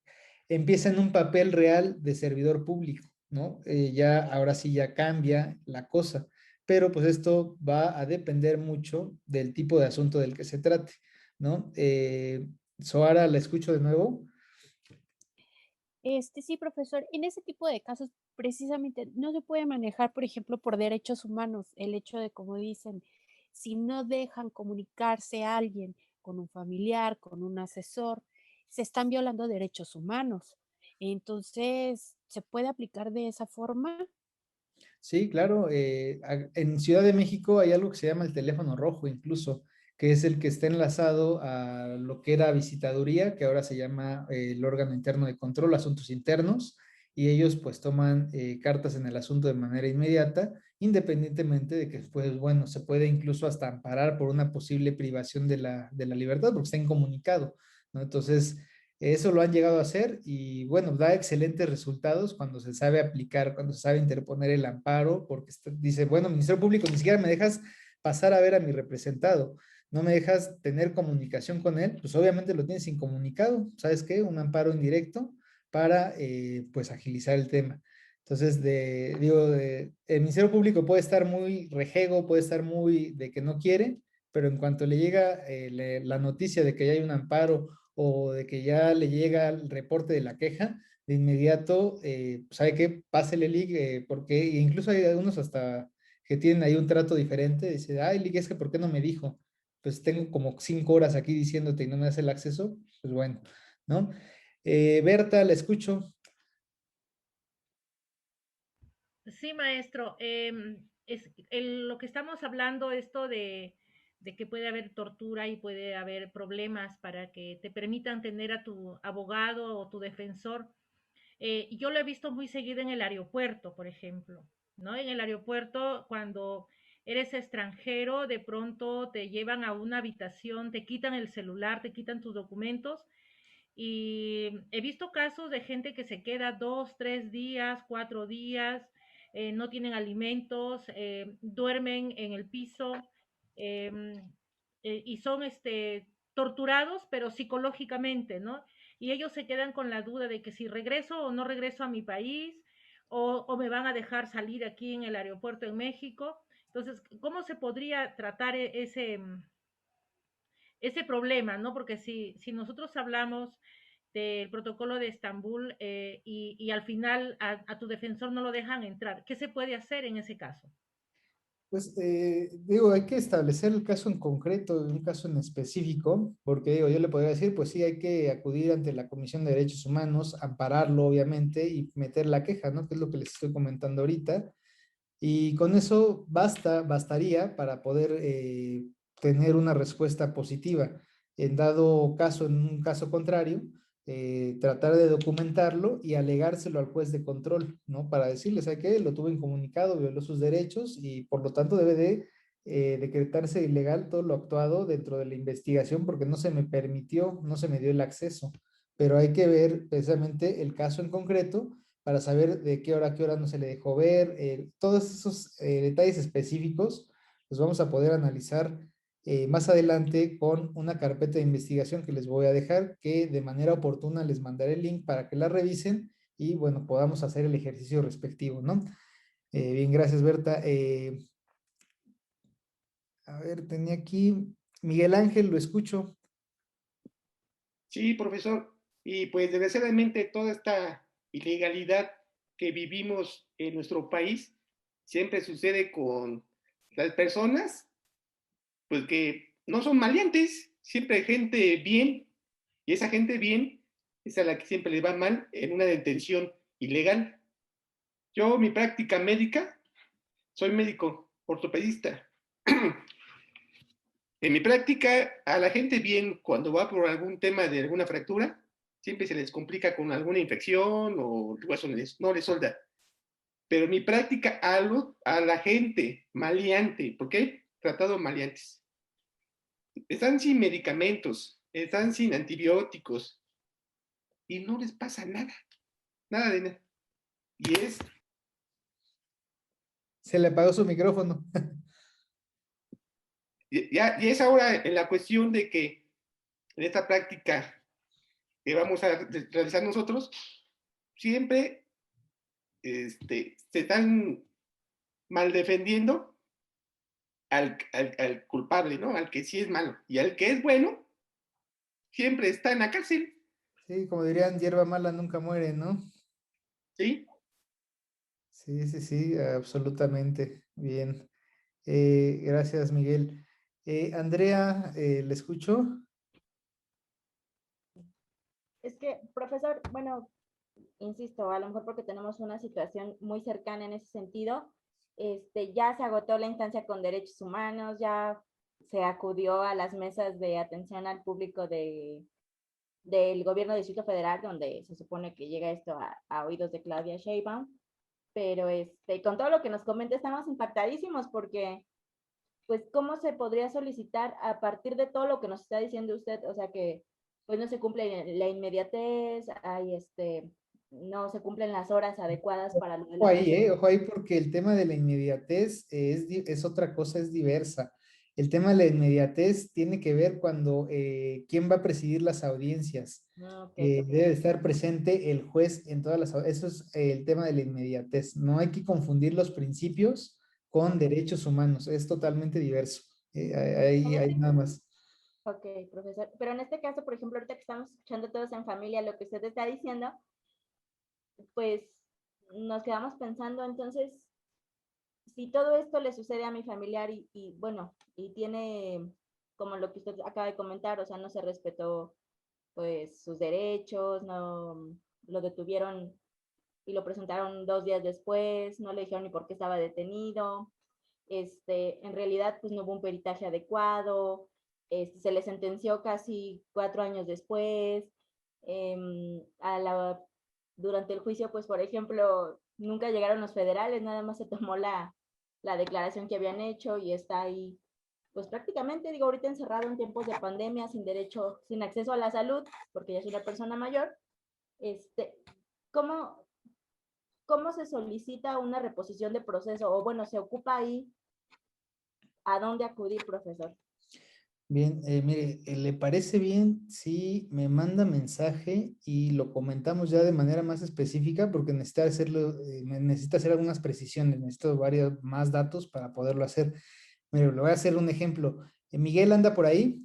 S1: empieza en un papel real de servidor público, ¿no? Ya ahora sí ya cambia la cosa, pero pues esto va a depender mucho del tipo de asunto del que se trate, ¿no? Soara, la escucho de nuevo.
S14: Sí, profesor, en ese tipo de casos precisamente no se puede manejar, por ejemplo, por derechos humanos, el hecho de, como dicen, si no dejan comunicarse a alguien con un familiar, con un asesor, se están violando derechos humanos. Entonces, ¿se puede aplicar de esa forma?
S1: Sí, claro. En Ciudad de México hay algo que se llama el teléfono rojo, incluso, que es el que está enlazado a lo que era visitaduría, que ahora se llama el órgano interno de control, asuntos internos, y ellos pues toman cartas en el asunto de manera inmediata, independientemente de que, pues bueno, se puede incluso hasta amparar por una posible privación de la libertad, porque está incomunicado, ¿no? Entonces, eso lo han llegado a hacer y bueno, da excelentes resultados cuando se sabe aplicar, cuando se sabe interponer el amparo, porque dice, bueno, Ministerio Público, ni siquiera me dejas pasar a ver a mi representado, no me dejas tener comunicación con él, pues obviamente lo tienes incomunicado, ¿sabes qué? Un amparo indirecto para pues agilizar el tema. Entonces, el Ministerio Público puede estar muy rejego, puede estar muy de que no quiere, pero en cuanto le llega la noticia de que ya hay un amparo o de que ya le llega el reporte de la queja, de inmediato, ¿sabe qué? Pásele el link, porque incluso hay algunos hasta que tienen ahí un trato diferente, dice, ay, Lick, es que ¿por qué no me dijo? Pues tengo como 5 horas aquí diciéndote y no me das el acceso, pues bueno, ¿no? Berta, la escucho.
S6: Sí, maestro. Lo que estamos hablando, esto de que puede haber tortura y puede haber problemas para que te permitan tener a tu abogado o tu defensor. Yo lo he visto muy seguido en el aeropuerto, por ejemplo, ¿no? En el aeropuerto, cuando eres extranjero, de pronto te llevan a una habitación, te quitan el celular, te quitan tus documentos y he visto casos de gente que se queda 2, 3 días, 4 días, no tienen alimentos, duermen en el piso eh, y son torturados, pero psicológicamente, ¿no? Y ellos se quedan con la duda de que si regreso o no regreso a mi país o me van a dejar salir aquí en el aeropuerto en México. Entonces, ¿cómo se podría tratar ese problema, ¿no? Porque si nosotros hablamos del protocolo de Estambul y al final a tu defensor no lo dejan entrar, ¿qué se puede hacer en ese caso?
S1: Pues digo, hay que establecer el caso en concreto, un caso en específico, porque digo, yo le podría decir, pues sí, hay que acudir ante la Comisión de Derechos Humanos, ampararlo, obviamente, y meter la queja, ¿no? Que es lo que les estoy comentando ahorita. Y con eso bastaría para poder tener una respuesta positiva. En dado caso, en un caso contrario, tratar de documentarlo y alegárselo al juez de control, ¿no? Para decirle, ¿sabe qué? Lo tuvo incomunicado, violó sus derechos y por lo tanto debe de decretarse ilegal todo lo actuado dentro de la investigación porque no se me permitió, no se me dio el acceso. Pero hay que ver precisamente el caso en concreto para saber de qué hora a qué hora no se le dejó ver, todos esos detalles específicos los vamos a poder analizar más adelante con una carpeta de investigación que les voy a dejar, que de manera oportuna les mandaré el link para que la revisen y bueno, podamos hacer el ejercicio respectivo, ¿no? Bien, gracias Berta. A ver, tenía aquí Miguel Ángel, lo escucho.
S8: Sí, profesor. Y pues desgraciadamente toda esta ilegalidad que vivimos en nuestro país siempre sucede con las personas, pues que no son maleantes, siempre hay gente bien, y esa gente bien es a la que siempre le va mal en una detención ilegal. Yo, mi práctica médica, soy médico ortopedista. En mi práctica, a la gente bien, cuando va por algún tema de alguna fractura, siempre se les complica con alguna infección o el hueso no les solda. Pero en mi práctica, a la gente maleante, porque he tratado maleantes, están sin medicamentos, están sin antibióticos y no les pasa nada, nada de nada. Y
S1: Se le apagó su micrófono.
S8: y es ahora en la cuestión de que en esta práctica que vamos a realizar nosotros, siempre se están mal defendiendo al culpable, ¿no? Al que sí es malo. Y al que es bueno, siempre está en la cárcel.
S1: Sí, como dirían, hierba mala nunca muere, ¿no?
S8: Sí.
S1: Sí, sí, sí, absolutamente. Bien. Gracias, Miguel. Andrea, ¿le escucho?
S10: Es que, profesor, bueno, insisto, a lo mejor porque tenemos una situación muy cercana en ese sentido, ya se agotó la instancia con derechos humanos, ya se acudió a las mesas de atención al público del gobierno del Distrito Federal, donde se supone que llega esto a oídos de Claudia Sheinbaum, pero con todo lo que nos comenta estamos impactadísimos porque, pues, ¿cómo se podría solicitar a partir de todo lo que nos está diciendo usted? O sea que, pues, no se cumple la inmediatez, hay no se cumplen las horas adecuadas para lo del proceso.
S1: Ojo ahí, porque el tema de la inmediatez es otra cosa, es diversa. El tema de la inmediatez tiene que ver cuando quién va a presidir las audiencias.
S10: Okay.
S1: Debe estar presente el juez en todas las eso es el tema de la inmediatez. No hay que confundir los principios con derechos humanos, es totalmente diverso. Ahí nada más.
S10: Ok, profesor. Pero en este caso, por ejemplo, ahorita que estamos escuchando todos en familia lo que usted está diciendo, pues nos quedamos pensando, entonces, si todo esto le sucede a mi familiar bueno, y tiene, como lo que usted acaba de comentar, o sea, no se respetó pues sus derechos, no lo detuvieron y lo presentaron 2 días después, no le dijeron ni por qué estaba detenido, en realidad pues no hubo un peritaje adecuado, se le sentenció casi 4 años después, durante el juicio pues por ejemplo nunca llegaron los federales, nada más se tomó la declaración que habían hecho y está ahí pues prácticamente, digo, ahorita encerrado en tiempos de pandemia, sin derecho, sin acceso a la salud, porque ya es una persona mayor, ¿cómo, ¿cómo se solicita una reposición de proceso? O bueno, se ocupa ahí, ¿a dónde acudir, profesor?
S1: Bien, mire, ¿le parece bien si me manda mensaje y lo comentamos ya de manera más específica? Porque necesita hacer algunas precisiones, necesito varios más datos para poderlo hacer. Mire, le voy a hacer un ejemplo. Miguel anda por ahí.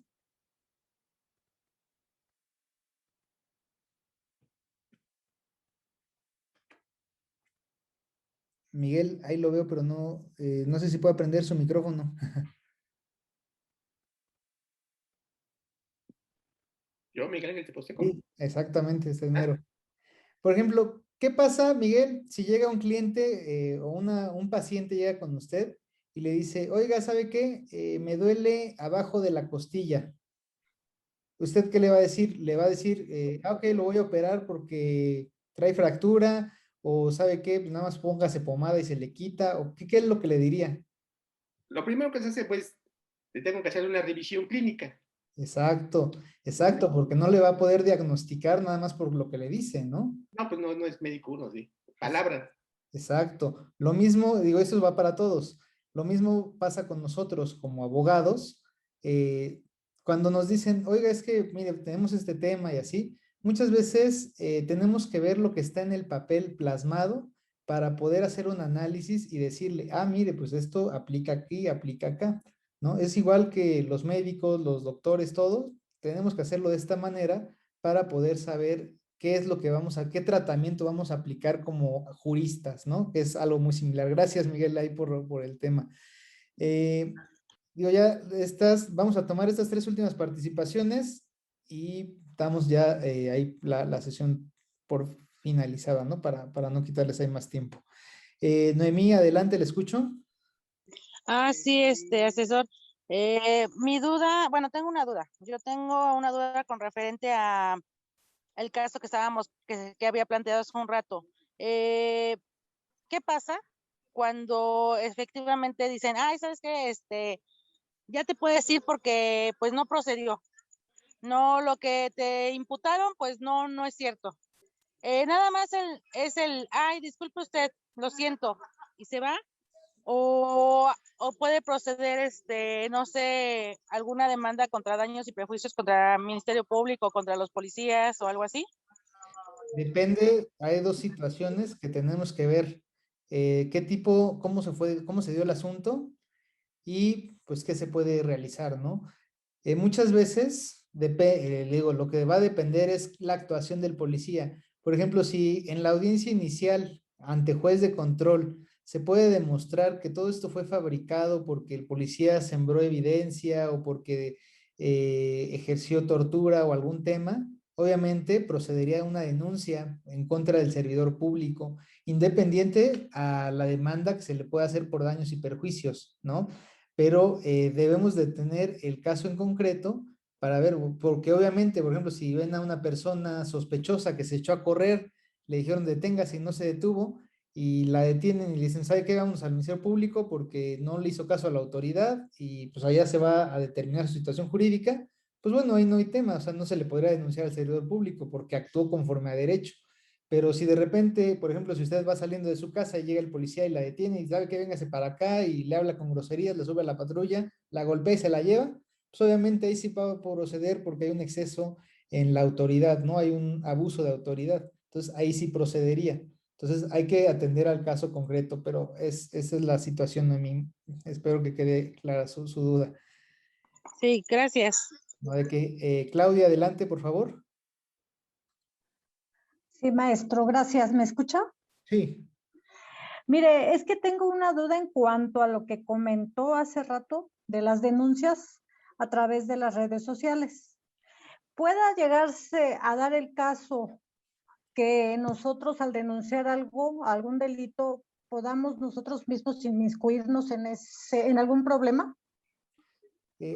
S1: Miguel, ahí lo veo, pero no, no sé si puede prender su micrófono.
S8: Yo, Miguel Ángel Teposteco.
S1: Sí, exactamente, ese es mero. Por ejemplo, ¿qué pasa, Miguel, si llega un cliente o un paciente llega con usted y le dice, oiga, ¿sabe qué? Me duele abajo de la costilla. ¿Usted qué le va a decir? Le va a decir, ok, lo voy a operar porque trae fractura, o ¿sabe qué? Pues nada más póngase pomada y se le quita, o ¿qué es lo que le diría?
S8: Lo primero que se hace, pues, le tengo que hacer una revisión clínica.
S1: Exacto, exacto, porque no le va a poder diagnosticar nada más por lo que le dice, ¿no?
S8: No, pues no es médico uno, sí. Palabras.
S1: Exacto. Lo mismo, digo, eso va para todos. Lo mismo pasa con nosotros como abogados. Cuando nos dicen, oiga, es que, mire, tenemos este tema y así, muchas veces tenemos que ver lo que está en el papel plasmado para poder hacer un análisis y decirle, ah, mire, pues esto aplica aquí, aplica acá, ¿no? Es igual que los médicos, los doctores, todos, tenemos que hacerlo de esta manera para poder saber qué es lo que qué tratamiento vamos a aplicar como juristas, ¿no? Que es algo muy similar. Gracias, Miguel, ahí por el tema. Digo, ya vamos a tomar estas 3 últimas participaciones y damos ya ahí la sesión por finalizada, ¿no? Para no quitarles ahí más tiempo. Noemí, adelante, le escucho.
S17: Sí, asesor. Mi duda, bueno, tengo una duda. Yo tengo una duda con referente a el caso que había planteado hace un rato. ¿Qué pasa cuando efectivamente dicen, ay, ¿sabes qué? Ya te puedes ir porque pues no procedió. No, lo que te imputaron, pues no es cierto. Nada más ay, disculpe usted, lo siento, y se va. O puede proceder, no sé, alguna demanda contra daños y perjuicios contra el Ministerio Público, contra los policías o algo así.
S1: Depende, hay 2 situaciones que tenemos que ver. Cómo se dio el asunto y pues qué se puede realizar, ¿no? Muchas veces, digo, lo que va a depender es la actuación del policía. Por ejemplo, si en la audiencia inicial ante juez de control se puede demostrar que todo esto fue fabricado porque el policía sembró evidencia o porque ejerció tortura o algún tema, obviamente procedería a una denuncia en contra del servidor público, independiente a la demanda que se le pueda hacer por daños y perjuicios, ¿no? Pero debemos de tener el caso en concreto para ver, porque obviamente, por ejemplo, si ven a una persona sospechosa que se echó a correr, le dijeron deténgase y no se detuvo, y la detienen y le dicen, ¿sabe qué? Vamos al Ministerio Público porque no le hizo caso a la autoridad y pues allá se va a determinar su situación jurídica, pues bueno, ahí no hay tema, o sea, no se le podría denunciar al servidor público porque actuó conforme a derecho. Pero si de repente, por ejemplo, si usted va saliendo de su casa y llega el policía y la detiene y sabe que véngase para acá y le habla con groserías, le sube a la patrulla, la golpea y se la lleva, pues obviamente ahí sí va a proceder porque hay un exceso en la autoridad, ¿no? Hay un abuso de autoridad. Entonces ahí sí procedería. Entonces hay que atender al caso concreto, pero esa es la situación, Noemí. Espero que quede clara su duda.
S17: Sí, gracias.
S1: ¿No? De que, Claudia, adelante, por favor.
S4: Sí, maestro, gracias. ¿Me escucha?
S1: Sí.
S4: Mire, es que tengo una duda en cuanto a lo que comentó hace rato de las denuncias a través de las redes sociales. ¿Pueda llegarse a dar el caso que nosotros al denunciar algún delito, podamos nosotros mismos inmiscuirnos en algún problema?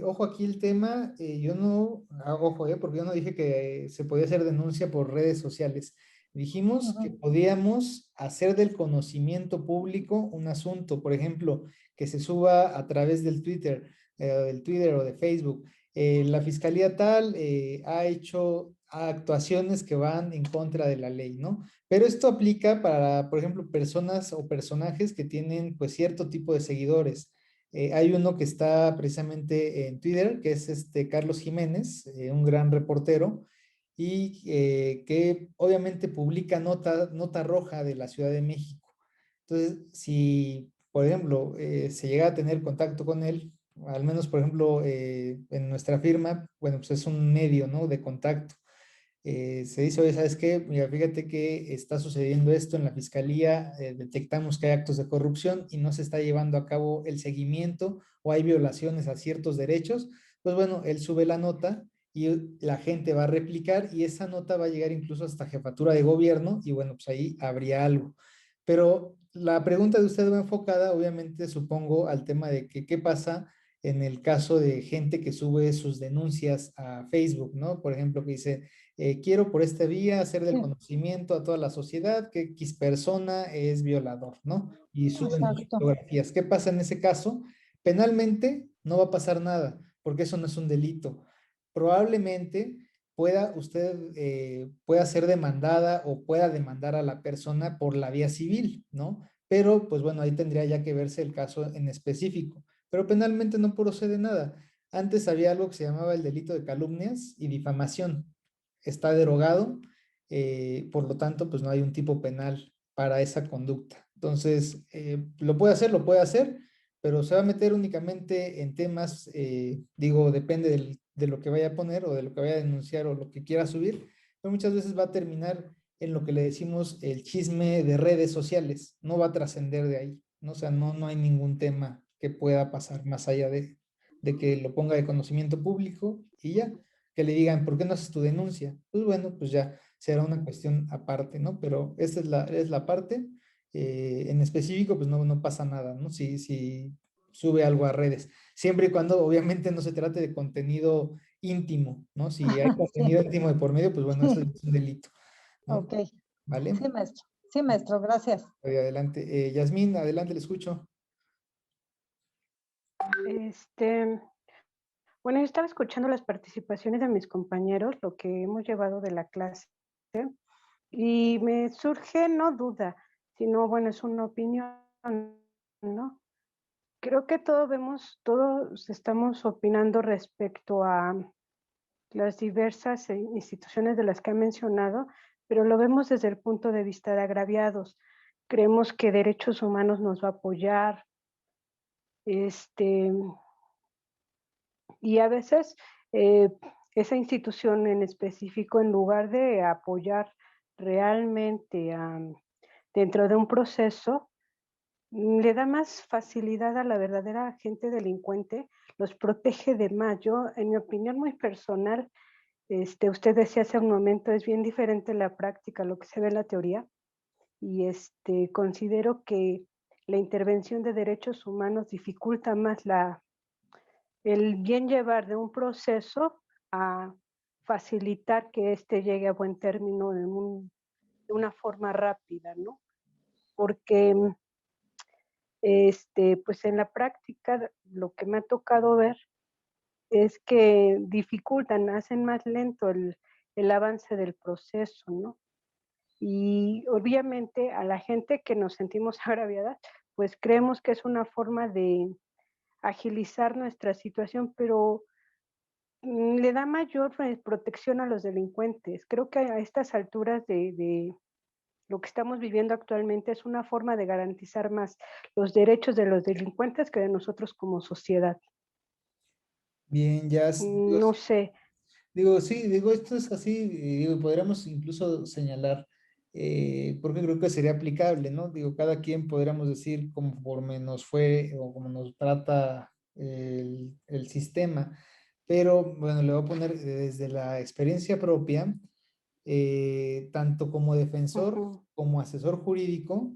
S1: Ojo aquí el tema, yo no, ojo, porque yo no dije que se podía hacer denuncia por redes sociales. Dijimos que podíamos hacer del conocimiento público un asunto, por ejemplo, que se suba a través del Twitter o de Facebook. La fiscalía tal ha hecho actuaciones que van en contra de la ley, ¿no? Pero esto aplica para, por ejemplo, personas o personajes que tienen pues cierto tipo de seguidores. Hay uno que está precisamente en Twitter, que es Carlos Jiménez, un gran reportero, y que obviamente publica nota roja de la Ciudad de México. Entonces, si, por ejemplo, se llega a tener contacto con él, al menos, por ejemplo, en nuestra firma, bueno, pues es un medio, ¿no? De contacto. se dice, oye, ¿sabes qué? Mira, fíjate que está sucediendo esto en la fiscalía, detectamos que hay actos de corrupción y no se está llevando a cabo el seguimiento o hay violaciones a ciertos derechos, pues bueno, él sube la nota y la gente va a replicar y esa nota va a llegar incluso hasta jefatura de gobierno y bueno, pues ahí habría algo. Pero la pregunta de usted va enfocada, obviamente, supongo, al tema de que qué pasa en el caso de gente que sube sus denuncias a Facebook, ¿no? Por ejemplo, que dice, quiero por esta vía hacer del conocimiento a toda la sociedad que X persona es violador, ¿no? Y suben
S4: Exacto.
S1: fotografías. ¿Qué pasa en ese caso? Penalmente no va a pasar nada, porque eso no es un delito. Probablemente pueda usted, pueda ser demandada o pueda demandar a la persona por la vía civil, ¿no? Pero, pues bueno, ahí tendría ya que verse el caso en específico. Pero penalmente no procede nada. Antes había algo que se llamaba el delito de calumnias y difamación. Está derogado, por lo tanto, pues no hay un tipo penal para esa conducta. Entonces, lo puede hacer, pero se va a meter únicamente en temas, digo, depende de lo que vaya a poner o de lo que vaya a denunciar o lo que quiera subir, pero muchas veces va a terminar en lo que le decimos el chisme de redes sociales, no va a trascender de ahí, ¿no? O sea, no hay ningún tema que pueda pasar más allá de que lo ponga de conocimiento público y ya, que le digan, ¿por qué no haces tu denuncia? Pues bueno, pues ya será una cuestión aparte, ¿no? Pero esta es la parte, en específico, pues no pasa nada, ¿no? Si sube algo a redes, siempre y cuando obviamente no se trate de contenido íntimo, ¿no? Si hay contenido
S4: Sí.
S1: íntimo de por medio, pues bueno, eso es un delito, ¿no?
S4: Ok.
S1: ¿Vale?
S4: Sí, maestro. Sí, maestro, gracias.
S1: Adelante. Yasmín, adelante, le escucho.
S13: Bueno, yo estaba escuchando las participaciones de mis compañeros, lo que hemos llevado de la clase, y me surge, no duda, sino, bueno, es una opinión, ¿no? Creo que todos estamos opinando respecto a las diversas instituciones de las que ha mencionado, pero lo vemos desde el punto de vista de agraviados. Creemos que Derechos Humanos nos va a apoyar, y a veces esa institución en específico, en lugar de apoyar realmente dentro de un proceso, le da más facilidad a la verdadera gente delincuente, los protege de más. Yo, en mi opinión muy personal, usted decía hace un momento, es bien diferente la práctica a lo que se ve en la teoría, y considero que la intervención de derechos humanos dificulta más el bien llevar de un proceso a facilitar que éste llegue a buen término de una forma rápida, ¿no? Porque pues en la práctica lo que me ha tocado ver es que dificultan, hacen más lento el avance del proceso, ¿no? Y obviamente a la gente que nos sentimos agraviadas, pues creemos que es una forma de agilizar nuestra situación, pero le da mayor protección a los delincuentes. Creo que a estas alturas de lo que estamos viviendo actualmente es una forma de garantizar más los derechos de los delincuentes que de nosotros como sociedad.
S1: Bien, ya.
S13: No sé.
S1: Digo, sí, digo, esto es así, y digo, podríamos incluso señalar, porque creo que sería aplicable, ¿no? Digo, cada quien podríamos decir conforme nos fue o como nos trata el sistema, pero bueno, le voy a poner desde la experiencia propia, tanto como defensor como asesor jurídico,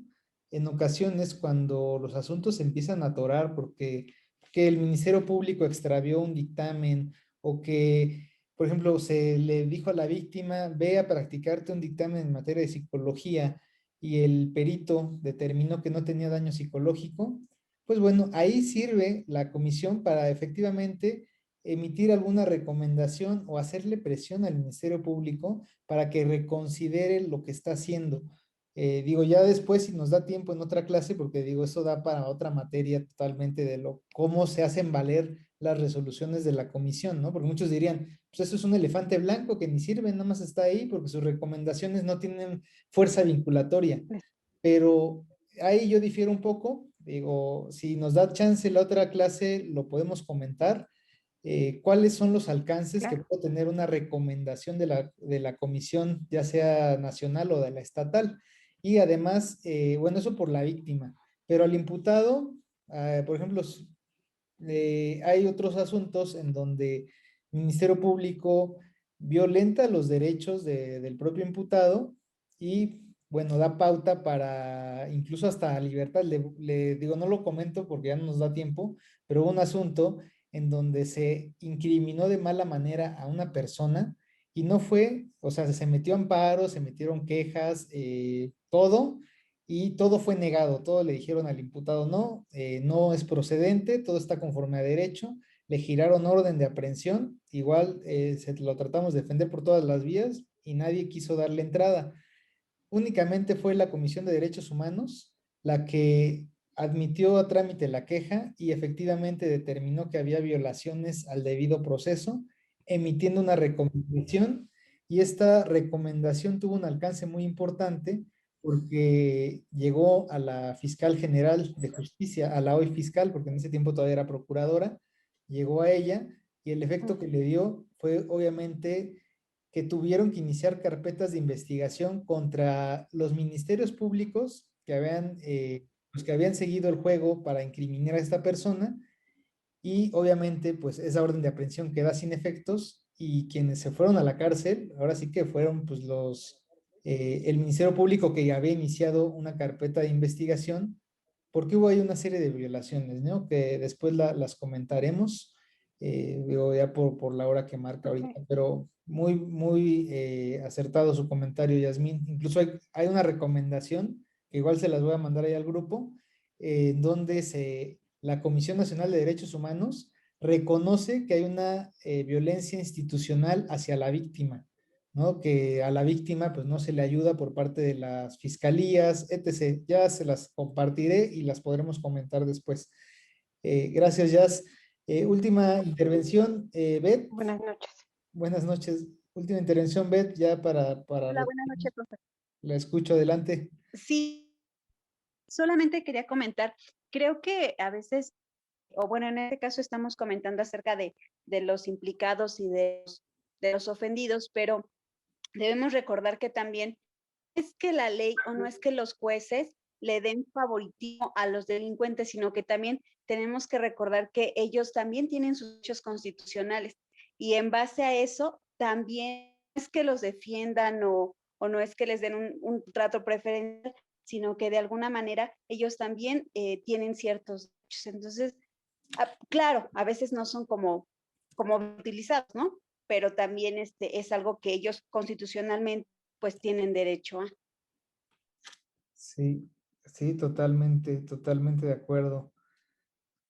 S1: en ocasiones cuando los asuntos se empiezan a atorar porque que el Ministerio Público extravió un dictamen o que, por ejemplo, se le dijo a la víctima, ve a practicarte un dictamen en materia de psicología y el perito determinó que no tenía daño psicológico, pues bueno, ahí sirve la comisión para efectivamente emitir alguna recomendación o hacerle presión al Ministerio Público para que reconsidere lo que está haciendo. Digo, ya después, si nos da tiempo en otra clase, porque digo, eso da para otra materia totalmente de cómo se hacen valer las resoluciones de la comisión, ¿no? Porque muchos dirían, pues eso es un elefante blanco que ni sirve, nada más está ahí porque sus recomendaciones no tienen fuerza vinculatoria. Pero ahí yo difiero un poco, digo, si nos da chance la otra clase, lo podemos comentar. cuáles son los alcances que
S4: Claro.
S1: puede tener una recomendación de la comisión, ya sea nacional o de la estatal. Y además, bueno, eso por la víctima, pero al imputado, por ejemplo, hay otros asuntos en donde el Ministerio Público violenta los derechos del propio imputado y, bueno, da pauta para incluso hasta libertad. Le digo, no lo comento porque ya no nos da tiempo, pero hubo un asunto en donde se incriminó de mala manera a una persona y no fue, o sea, se metió amparo, se metieron quejas, todo, y todo fue negado, todo le dijeron al imputado no, no es procedente, todo está conforme a derecho, le giraron orden de aprehensión, igual lo tratamos de defender por todas las vías y nadie quiso darle entrada. Únicamente fue la Comisión de Derechos Humanos la que admitió a trámite la queja y efectivamente determinó que había violaciones al debido proceso, emitiendo una recomendación, y esta recomendación tuvo un alcance muy importante porque llegó a la fiscal general de justicia, a la hoy fiscal, porque en ese tiempo todavía era procuradora, llegó a ella y el efecto que le dio fue obviamente que tuvieron que iniciar carpetas de investigación contra los ministerios públicos que habían, pues que habían seguido el juego para incriminar a esta persona, y obviamente pues esa orden de aprehensión queda sin efectos y quienes se fueron a la cárcel, ahora sí que fueron pues el Ministerio Público que ya había iniciado una carpeta de investigación porque hubo ahí una serie de violaciones, ¿no? Que después las comentaremos, digo, ya por la hora que marca ahorita, pero muy, muy acertado su comentario, Yasmín. Incluso hay una recomendación, que igual se las voy a mandar ahí al grupo, donde la Comisión Nacional de Derechos Humanos reconoce que hay una violencia institucional hacia la víctima, ¿no? Que a la víctima pues no se le ayuda por parte de las fiscalías, etc. Ya se las compartiré y las podremos comentar después. Gracias, Jazz. Última intervención, Beth.
S13: Buenas noches.
S1: Buenas noches. Última intervención, Beth, ya para
S18: Hola, buenas noches, profe.
S1: la escucho, adelante.
S18: Sí, solamente quería comentar, creo que a veces, o bueno, en este caso estamos comentando acerca de los implicados y de los ofendidos, pero debemos recordar que también es que la ley o no es que los jueces le den favoritismo a los delincuentes, sino que también tenemos que recordar que ellos también tienen sus derechos constitucionales y en base a eso también es que los defiendan o no es que les den un trato preferencial, sino que de alguna manera ellos también tienen ciertos derechos. Entonces, claro, a veces no son como utilizados, ¿no? Pero también es algo que ellos constitucionalmente pues tienen derecho a.
S1: Sí, sí, totalmente de acuerdo.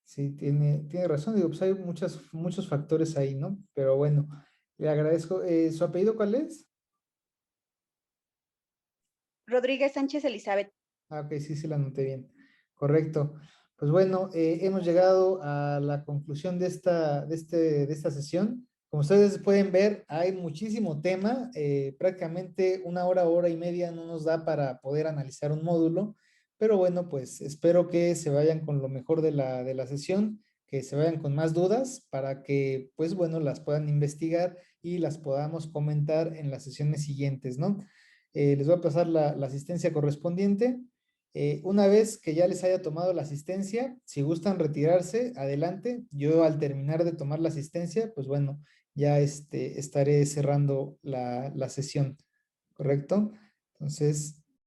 S1: Sí, tiene razón, digo, pues hay muchos factores ahí, ¿no? Pero bueno, le agradezco. ¿Su apellido cuál es?
S18: Rodríguez Sánchez Elizabeth.
S1: Ah, ok, sí, la anoté bien. Correcto. Pues bueno, hemos llegado a la conclusión de esta sesión. Como ustedes pueden ver, hay muchísimo tema. Prácticamente una hora y media no nos da para poder analizar un módulo. Pero bueno, pues espero que se vayan con lo mejor de la sesión, que se vayan con más dudas para que, pues bueno, las puedan investigar y las podamos comentar en las sesiones siguientes, ¿no? Les voy a pasar la asistencia correspondiente. Una vez que ya les haya tomado la asistencia, si gustan retirarse, adelante. Yo al terminar de tomar la asistencia, pues bueno, ya estaré cerrando la sesión, ¿correcto? Entonces,